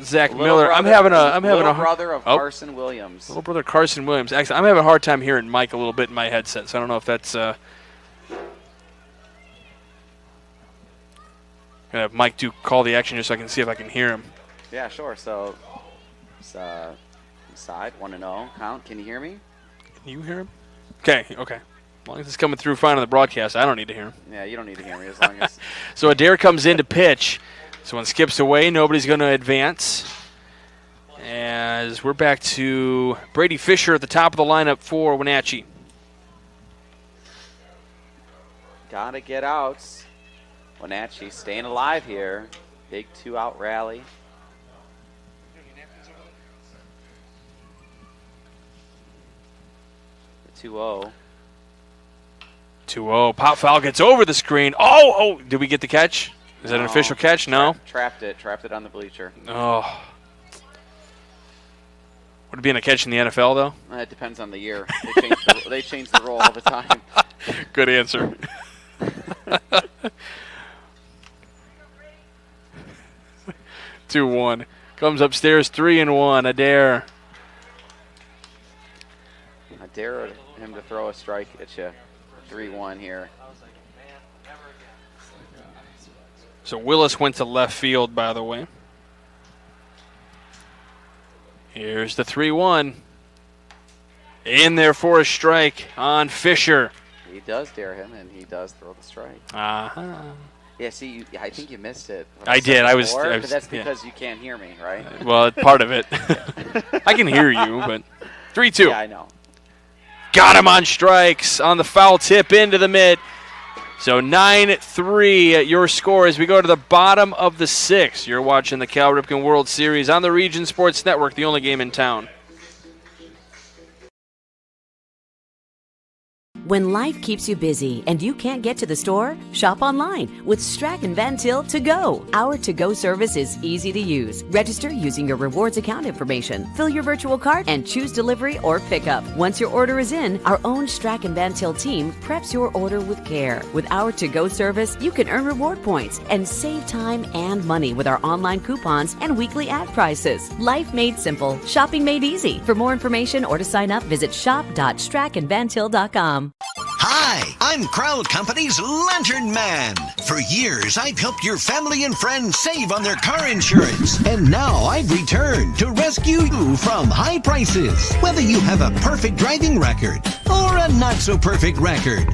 Zach Miller. I'm having a brother of Carson Williams. Little brother Carson Williams. Actually, I'm having a hard time hearing Mike a little bit in my headset, so I don't know if that's. Gonna have Mike call the action just so I can see if I can hear him. Yeah, sure. So, side 1-0 count. Can you hear me? Can you hear him? Okay. As long as it's coming through fine on the broadcast, I don't need to hear him. Yeah, you don't need to hear me as long as. So Adair comes in to pitch. So one skips away. Nobody's going to advance. As we're back to Brady Fisher at the top of the lineup for Wenatchee. Gotta get outs. Wenatchee staying alive here. Big 2-out rally. The 2-0. 2-0. Pop foul gets over the screen. Oh! Did we get the catch? Is that an official catch? No. Trapped it on the bleacher. Oh. Would it be a catch in the NFL, though? It depends on the year. They change the rule all the time. Good answer. 2-1. Comes upstairs 3-1. Adair. I dare him to throw a strike at you. 3-1 here. So Willis went to left field, by the way. Here's the 3-1. In there for a strike on Fisher. He does dare him, and he does throw the strike. Uh-huh. Yeah, see, I think you missed it. I did. I was but that's because you can't hear me, right? Well, part of it. I can hear you, but 3-2. Yeah, I know. Got him on strikes on the foul tip into the mid. So 9-3 your score as we go to the bottom of the 6th. You're watching the Cal Ripken World Series on the Region Sports Network, the only game in town. When life keeps you busy and you can't get to the store, shop online with Strachan Van Til To Go. Our to-go service is easy to use. Register using your rewards account information, fill your virtual cart, and choose delivery or pickup. Once your order is in, our own Strachan Van Til team preps your order with care. With our to-go service, you can earn reward points and save time and money with our online coupons and weekly ad prices. Life made simple, shopping made easy. For more information or to sign up, visit shop.strachanvantil.com. Hi, I'm Crowd Company's Lantern Man. For years, I've helped your family and friends save on their car insurance. And now I've returned to rescue you from high prices. Whether you have a perfect driving record or a not-so-perfect record.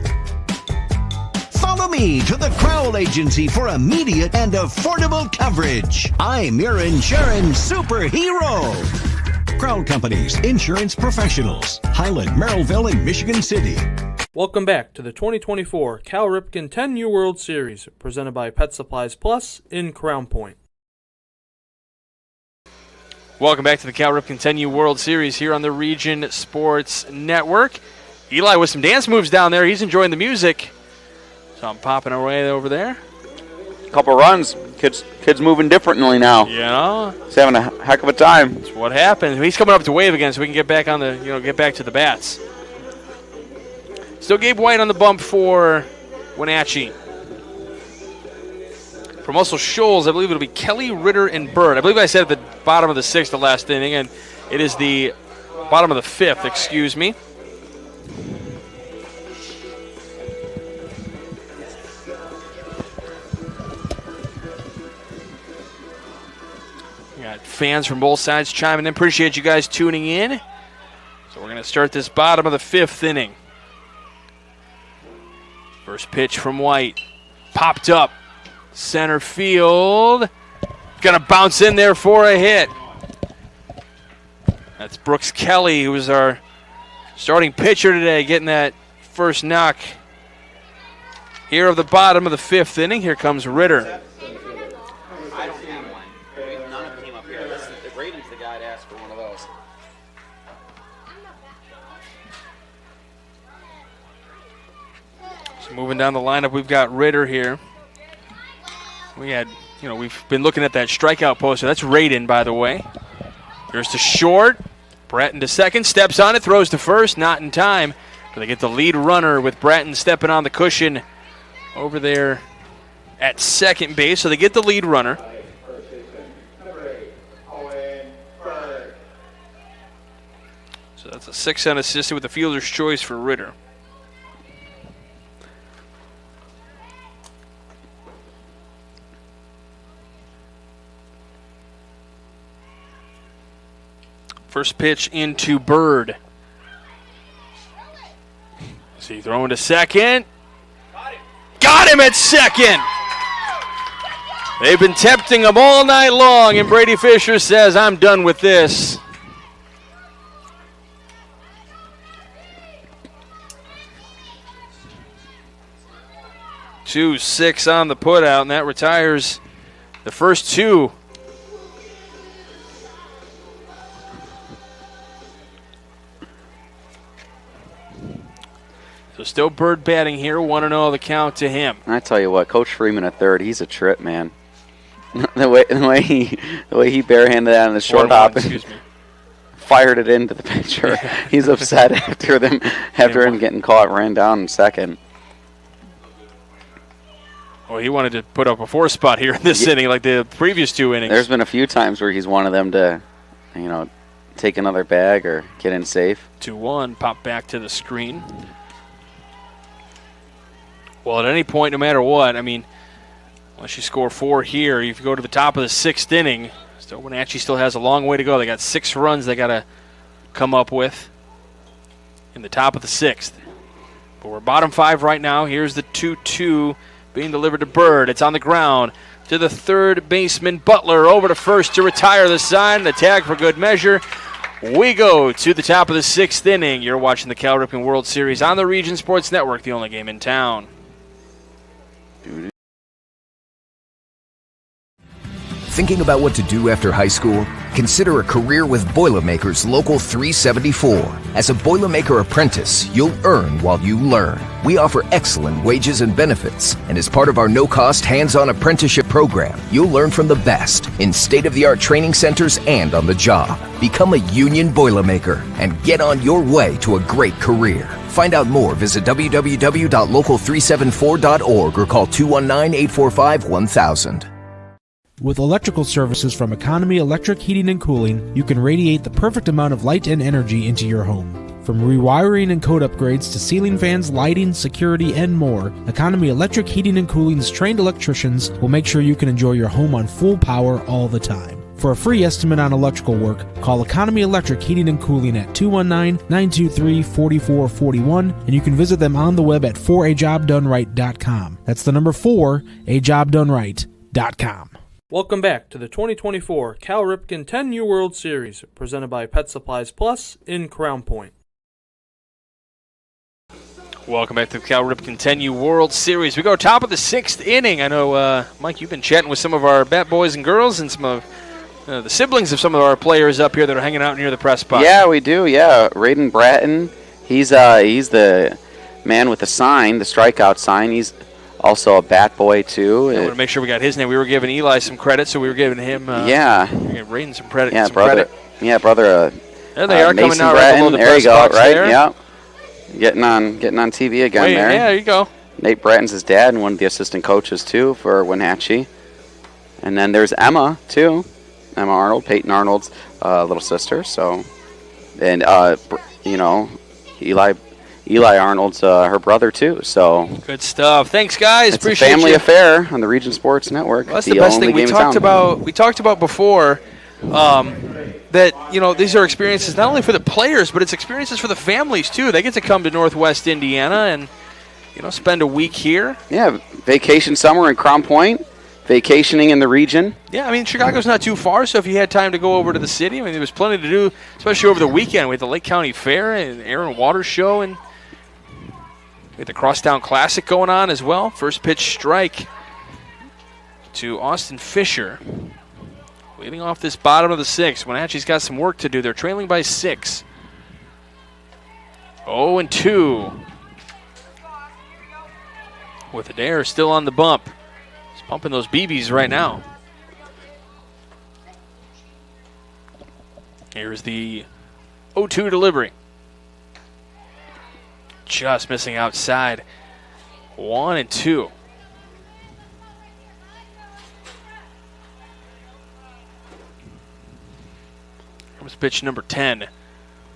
Follow me to the Crowd Agency for immediate and affordable coverage. I'm your insurance superhero. Crowd Company's insurance professionals. Highland, Merrillville, and Michigan City. Welcome back to the 2024 Cal Ripken 10U World Series, presented by Pet Supplies Plus in Crown Point. Welcome back to the Cal Ripken 10U World Series here on the Region Sports Network. Eli with some dance moves down there. He's enjoying the music. So I'm popping away over there. Couple runs. Kids moving differently now. Yeah. He's having a heck of a time. That's what happened. He's coming up to wave again so we can get back on the, get back to the bats. Still Gabe White on the bump for Wenatchee. For Muscle Shoals, I believe it'll be Kelly, Ritter, and Bird. I believe I said at the bottom of the sixth, the last inning, and it is the bottom of the fifth, excuse me. We got fans from both sides chiming in. Appreciate you guys tuning in. So we're going to start this bottom of the fifth inning. First pitch from White. Popped up. Center field. Gonna bounce in there for a hit. That's Brooks Kelly, who was our starting pitcher today, getting that first knock. Here of the bottom of the fifth inning. Here comes Ritter. I don't have one. None of them came up here. The Braden's the guy to ask for one of those. So moving down the lineup, we've got Ritter here. We had, we've been looking at that strikeout poster. That's Raiden, by the way. Here's to short. Bratton to second, steps on it, throws to first, not in time. But they get the lead runner with Bratton stepping on the cushion over there at second base. So they get the lead runner. So that's a 6 unassisted with the fielder's choice for Ritter. First pitch into Bird. Is he throwing to second? Got him at second! They've been tempting him all night long, and Brady Fisher says, I'm done with this. Two 6 on the putout, and that retires the first two. So still Bird batting here, 1-0 the count to him. I tell you what, Coach Freeman at third, he's a trip, man. the way he barehanded that on the short hop and fired it into the pitcher. Yeah. He's upset after him getting caught, ran down in second. Well, he wanted to put up a 4 spot here in this inning like the previous 2 innings. There's been a few times where he's wanted them to, take another bag or get in safe. 2-1, pop back to the screen. Well, at any point, no matter what, unless you score 4 here, if you go to the top of the 6th inning, still Wenatchee still has a long way to go. They got 6 runs they got to come up with in the top of the 6th. But we're bottom 5 right now. Here's the 2-2 being delivered to Bird. It's on the ground to the third baseman, Butler, over to first to retire the sign. The tag for good measure. We go to the top of the 6th inning. You're watching the Cal Ripken World Series on the Region Sports Network, the only game in town. Thinking about what to do after high school? Consider a career with Boilermakers Local 374. As a Boilermaker apprentice, you'll earn while you learn. We offer excellent wages and benefits, and as part of our no-cost hands-on apprenticeship program, you'll learn from the best in state-of-the-art training centers and on the job. Become a union Boilermaker and get on your way to a great career. Find out more, visit www.local374.org or call 219-845-1000. With electrical services from Economy Electric Heating and Cooling, you can radiate the perfect amount of light and energy into your home. From rewiring and code upgrades to ceiling fans, lighting, security, and more, Economy Electric Heating and Cooling's trained electricians will make sure you can enjoy your home on full power all the time. For a free estimate on electrical work, call Economy Electric Heating and Cooling at 219-923-4441, and you can visit them on the web at 4ajobdoneright.com. That's the number 4ajobdoneright.com. Welcome back to the 2024 Cal Ripken 10U World Series, presented by Pet Supplies Plus in Crown Point. Welcome back to the Cal Ripken 10U World Series. We go top of the 6th inning. I know, Mike, you've been chatting with some of our bat boys and girls and some of the siblings of some of our players up here that are hanging out near the press box. Yeah, we do, yeah. Raiden Bratton, he's the man with the sign, the strikeout sign. He's also a bat boy, too. I want to make sure we got his name. We were giving Eli some credit, so we were giving him Raiden some credit. Yeah, some brother. Credit. Yeah, brother. There they are Mason coming out Bratton. right below the there press you go, box right? there. Yeah. Getting on TV again there. Yeah, there you go. Nate Bratton's his dad and one of the assistant coaches, too, for Wenatchee. And then there's Emma, too. Emma Arnold, Peyton Arnold's little sister. So, and, Eli Arnold's her brother, too. So Good stuff. Thanks, guys. It's Appreciate a family you. affair on the Region Sports Network. Well, that's the best thing we talked about. We talked about before that these are experiences not only for the players, but it's experiences for the families too. They get to come to Northwest Indiana and spend a week here. Yeah, vacation summer in Crown Point, vacationing in the region. Yeah, I mean Chicago's not too far, so if you had time to go over to the city, I mean there was plenty to do, especially over the weekend. We had the Lake County Fair and Air and Water Show, and we had the Crosstown Classic going on as well. First pitch strike to Austin Fisher. Leading off this bottom of the 6th. Wenatchee's got some work to do. They're trailing by 6. 0-2. With Adair still on the bump. He's pumping those BBs right now. Here's the 0-2 delivery. Just missing outside. 1-2. Comes pitch number 10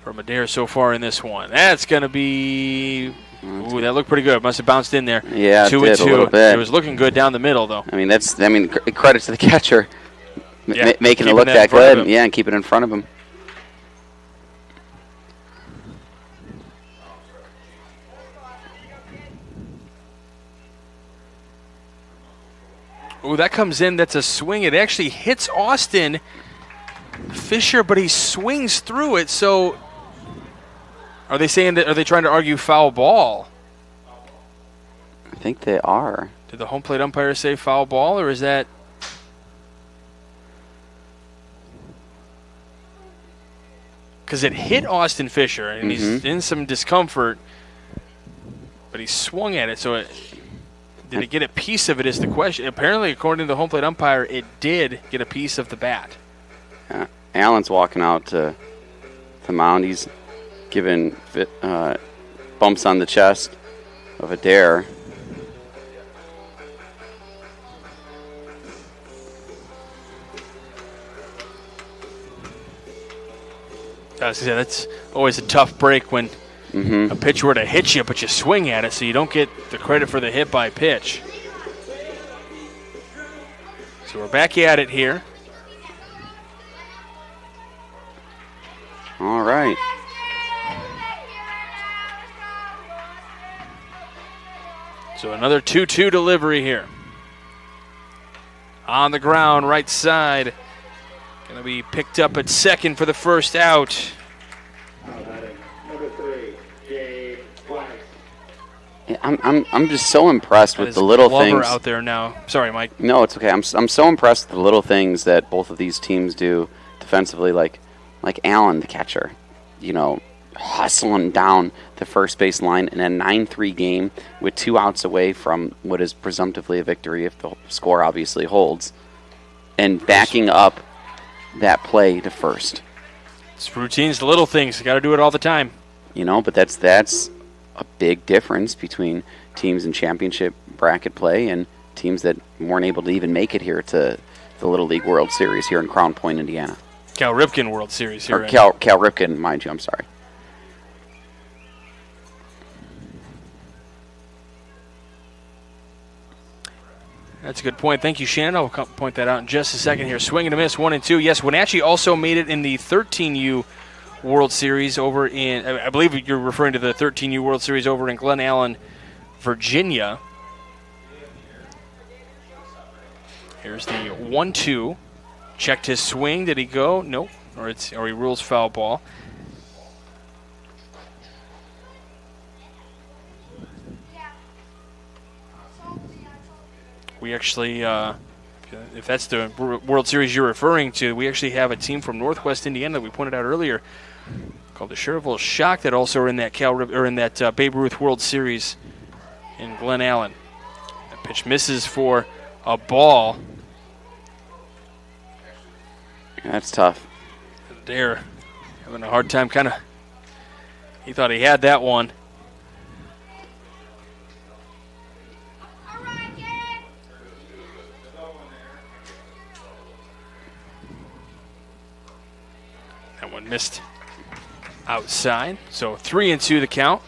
from Adair so far in this one. That's going to be... Ooh, that looked pretty good. Must have bounced in there. Yeah, 2-2. a little bit. It was looking good down the middle, though. I mean, credit to the catcher making it look that that good. Yeah, and keep it in front of him. Ooh, that comes in. That's a swing. It actually hits Austin Fisher, but he swings through it. So are they saying that? Are they trying to argue foul ball? I think they are. Did the home plate umpire say foul ball, or is that? Because it hit Austin Fisher, and he's in some discomfort, but he swung at it. So did it get a piece of it is the question. Apparently, according to the home plate umpire, it did get a piece of the bat. Allen's walking out to the mound. He's giving bumps on the chest of Adair. That's always a tough break when a pitch were to hit you, but you swing at it, so you don't get the credit for the hit by pitch. So we're back at it here. All right. So another 2-2 delivery here. On the ground, right side. Going to be picked up at second for the first out. I'm just so impressed with the little things out there now. Sorry, Mike. No, it's okay. I'm so impressed with the little things that both of these teams do defensively, like Allen, the catcher, hustling down the first base line in a 9-3 game with 2 outs away from what is presumptively a victory if the score obviously holds, and backing up that play to first. It's routines, the little things. You got to do it all the time. But that's a big difference between teams in championship bracket play and teams that weren't able to even make it here to the Little League World Series here in Crown Point, Indiana. Cal Ripken World Series here. Or Cal Ripken, mind you, I'm sorry. That's a good point. Thank you, Shannon. I'll point that out in just a second here. Swing and a miss, 1-2. Yes, Wenatchee also made it in the 13U World Series over in, I believe you're referring to the 13U World Series over in Glen Allen, Virginia. Here's the 1-2. Checked his swing. Did he go? Nope. Or he rules foul ball. We actually, if that's the World Series you're referring to, we actually have a team from Northwest Indiana that we pointed out earlier called the Cherville Shock that also are in that Babe Ruth World Series in Glen Allen. That pitch misses for a ball. That's tough. Dare having a hard time he thought he had that one. That one missed outside. So 3-2 the count.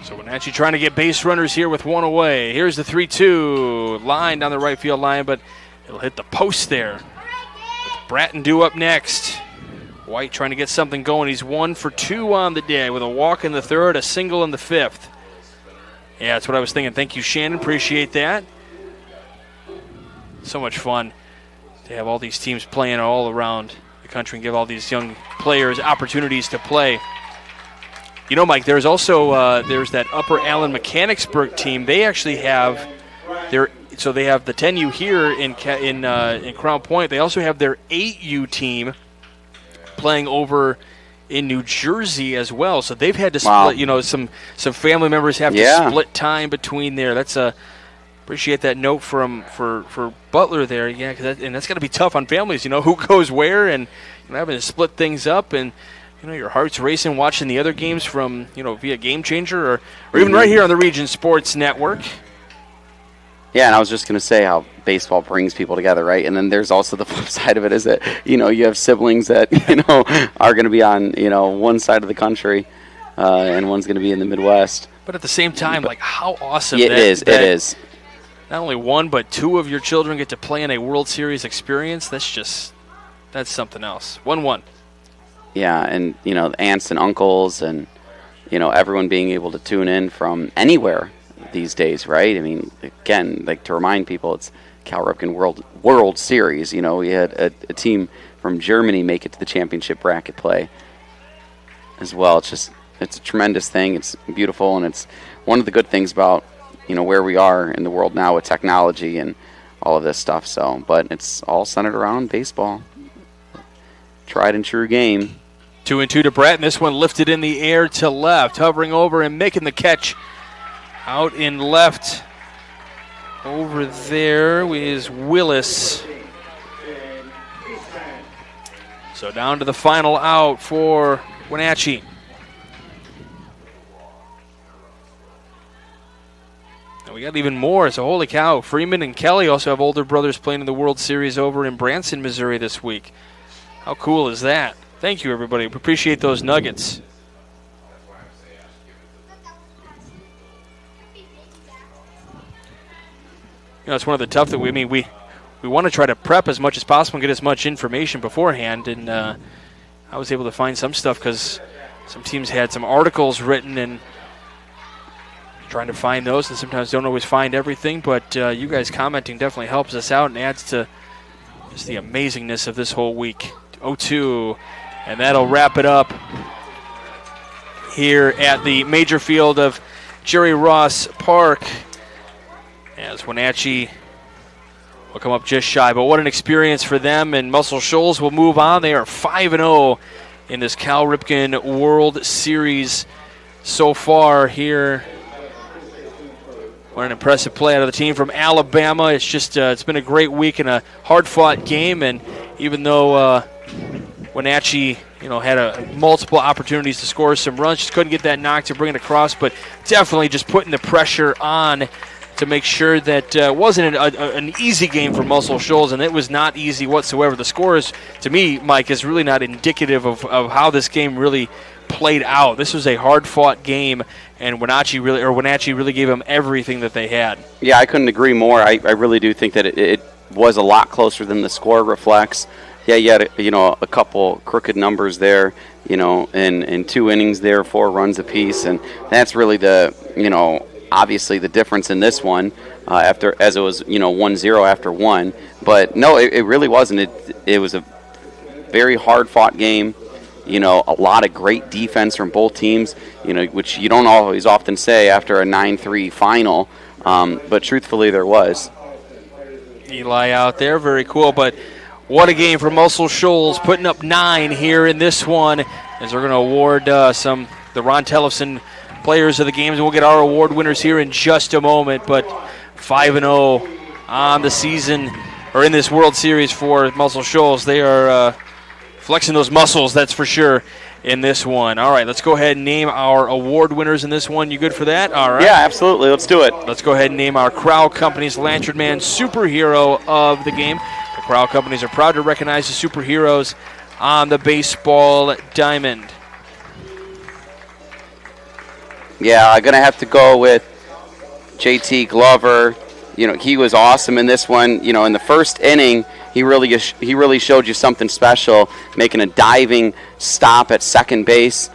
So Wenatchee trying to get base runners here with 1 away. Here's the 3-2 line down the right field line, but it'll hit the post there. With Bratton due up next. White trying to get something going. He's 1 for 2 on the day with a walk in the third, a single in the fifth. Yeah, that's what I was thinking. Thank you, Shannon. Appreciate that. So much fun to have all these teams playing all around the country and give all these young players opportunities to play. Mike, there's also there's that Upper Allen Mechanicsburg team. They actually have they have the 10U here in Crown Point. They also have their 8U team playing over in New Jersey as well. So they've had to split. Some family members have to split time between there. That's appreciate that note for Butler there. Yeah, and that's going to be tough on families. Who goes where and having to split things up and. Your heart's racing watching the other games from, via Game Changer or even right here on the Region Sports Network. Yeah, and I was just going to say how baseball brings people together, right? And then there's also the flip side of it is that, you have siblings that, are going to be on, one side of the country and one's going to be in the Midwest. But at the same time, how awesome it is. Not only 1, but 2 of your children get to play in a World Series experience. That's something else. 1-1. Yeah, and, aunts and uncles and, everyone being able to tune in from anywhere these days, right? I mean, again, to remind people, it's Cal Ripken World Series. We had a team from Germany make it to the championship bracket play as well. It's a tremendous thing. It's beautiful, and it's one of the good things about, where we are in the world now with technology and all of this stuff. So, but it's all centered around baseball. Tried and true game. 2-2 to Bratton. This one lifted in the air to left, hovering over and making the catch out in left. Over there is Willis. So down to the final out for Wenatchee. And we got even more. So holy cow, Freeman and Kelly also have older brothers playing in the World Series over in Branson, Missouri this week. How cool is that? Thank you, everybody. We appreciate those nuggets. It's one of the tough that we want to try to prep as much as possible and get as much information beforehand. And I was able to find some stuff because some teams had some articles written and trying to find those, and sometimes don't always find everything. But you guys commenting definitely helps us out and adds to just the amazingness of this whole week. 0-2, and that'll wrap it up here at the major field of Jerry Ross Park, as Wenatchee will come up just shy. But what an experience for them, and Muscle Shoals will move on. They are 5-0 in this Cal Ripken World Series so far here. What an impressive play out of the team from Alabama. It's just it's been a great week and a hard-fought game, and even though Wenatchee had multiple opportunities to score some runs, just couldn't get that knock to bring it across, but definitely just putting the pressure on to make sure that it wasn't an easy game for Muscle Shoals, and it was not easy whatsoever. The score is, to me, Mike, is really not indicative of how this game really played out. This was a hard-fought game, and Wenatchee really gave them everything that they had. Yeah, I couldn't agree more. I really do think that it was a lot closer than the score reflects. Yeah, you had a couple crooked numbers there, in 2 innings there, 4 runs apiece, and that's really obviously the difference in this one as it was 1-0 after 1. But no, it really wasn't. It was a very hard-fought game. A lot of great defense from both teams, which you don't always often say after a 9-3 final, but truthfully there was. Eli out there, very cool, but what a game for Muscle Shoals, putting up 9 here in this one, as we're going to award the Ron Tellefson players of the games, and we'll get our award winners here in just a moment. But 5-0 on the season, or in this World Series for Muscle Shoals. They are flexing those muscles, that's for sure, in this one. All right, let's go ahead and name our award winners in this one. You good for that? All right. Yeah, absolutely. Let's do it. Let's go ahead and name our Crowell Companies Lantern Man Superhero of the game. The Crowell Companies are proud to recognize the superheroes on the baseball diamond. Yeah, I'm going to have to go with JT Glover. He was awesome in this one. In the first inning, he really showed you something special, making a diving stop at second base,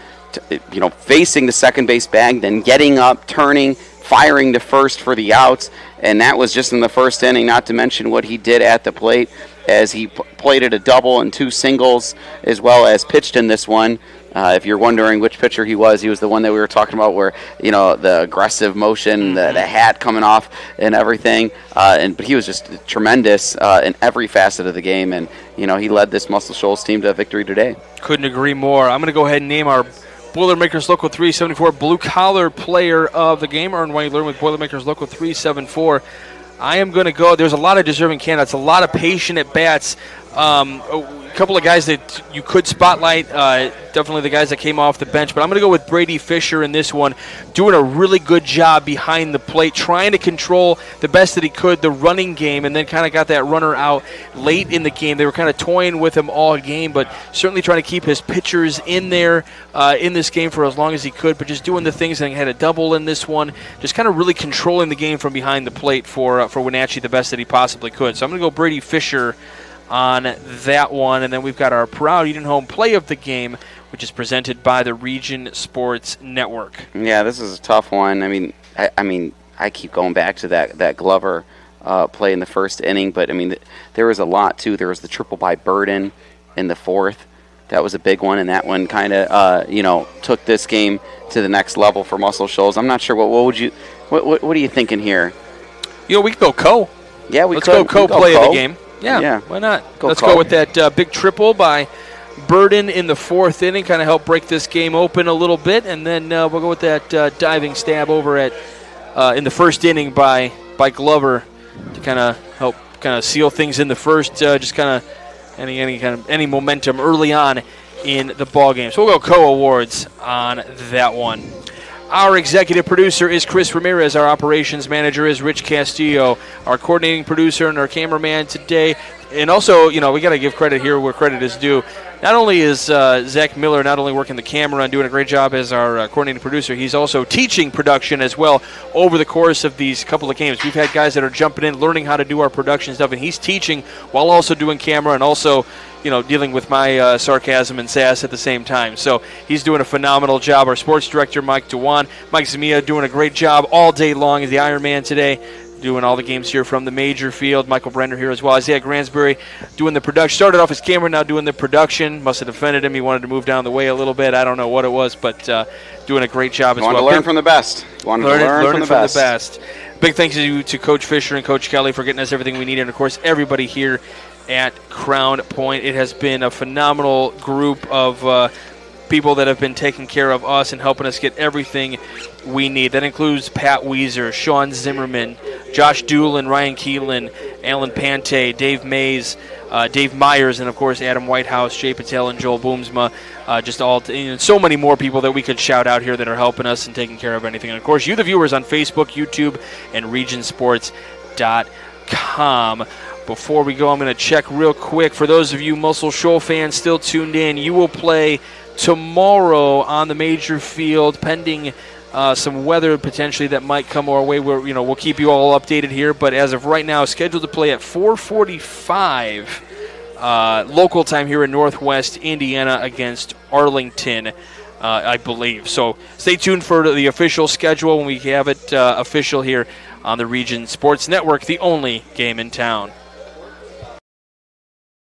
facing the second base bag, then getting up, turning, firing to first for the outs, and that was just in the first inning, not to mention what he did at the plate as he plated a double and 2 singles, as well as pitched in this one. If you're wondering which pitcher he was the one that we were talking about where, the aggressive motion, the hat coming off and everything. But he was just tremendous in every facet of the game. And, he led this Muscle Shoals team to victory today. Couldn't agree more. I'm going to go ahead and name our Boilermakers Local 374 blue-collar player of the game. Earn while you learn with Boilermakers Local 374. I am going to go. There's a lot of deserving candidates, a lot of patient at bats. A couple of guys that you could spotlight, definitely the guys that came off the bench, but I'm going to go with Brady Fisher in this one, doing a really good job behind the plate, trying to control the best that he could the running game, and then kind of got that runner out late in the game. They were kind of toying with him all game, but certainly trying to keep his pitchers in there in this game for as long as he could, but just doing the things, and he had a double in this one, just kind of really controlling the game from behind the plate for Wenatchee the best that he possibly could. So I'm going to go Brady Fisher on that one, and then we've got our proud Eden Home play of the game, which is presented by the Region Sports Network. Yeah, this is a tough one. I keep going back to that Glover play in the first inning, but there was a lot too. There was the triple by Burden in the 4th. That was a big one, and that one kind of took this game to the next level for Muscle Shoals. I'm not sure what are you thinking here? We could go Co. Yeah, let's go Co play of the game. Yeah, why not? Let's go with that big triple by Burden in the 4th inning, kind of help break this game open a little bit, and then we'll go with that diving stab over at in the 1st inning by Glover to kind of help kind of seal things in the first, just kind of any momentum early on in the ball game. So we'll go Co awards on that one. Our executive producer is Chris Ramirez. Our operations manager is Rich Castillo. Our coordinating producer and our cameraman today. And also, we got to give credit here where credit is due. Not only is Zach Miller not only working the camera and doing a great job as our coordinating producer, he's also teaching production as well over the course of these couple of games. We've had guys that are jumping in, learning how to do our production stuff, and he's teaching while also doing camera and also dealing with my sarcasm and sass at the same time. So he's doing a phenomenal job. Our sports director, Mike Dewan. Mike Zamia doing a great job all day long as the Iron Man today. doing all the games here from the major field. Michael Brenner here as well. Isaiah Gransbury doing the production. Started off as camera, now doing the production. Must have defended him. He wanted to move down the way a little bit. I don't know what it was, but doing a great job as well. Wanted to learn from the best. Learning from the best. Big thanks to Coach Fisher and Coach Kelly for getting us everything we need, and, of course, everybody here at Crown Point. It has been a phenomenal group of people that have been taking care of us and helping us get everything we need. That includes Pat Weiser, Sean Zimmerman, Josh Doolin, Ryan Keelan, Alan Pante, Dave Mays, Dave Myers, and, of course, Adam Whitehouse, Jay Patel, and Joel Boomsma. So many more people that we could shout out here that are helping us and taking care of anything. And, of course, you, the viewers, on Facebook, YouTube, and regionsports.com. Before we go, I'm going to check real quick. For those of you Muscle Shoal fans still tuned in, you will play tomorrow on the major field, pending some weather potentially that might come our way. We'll keep you all updated here, but as of right now, scheduled to play at 4:45 local time here in Northwest Indiana against Arlington, I believe. So stay tuned for the official schedule when we have it official here on the Region Sports Network, the only game in town.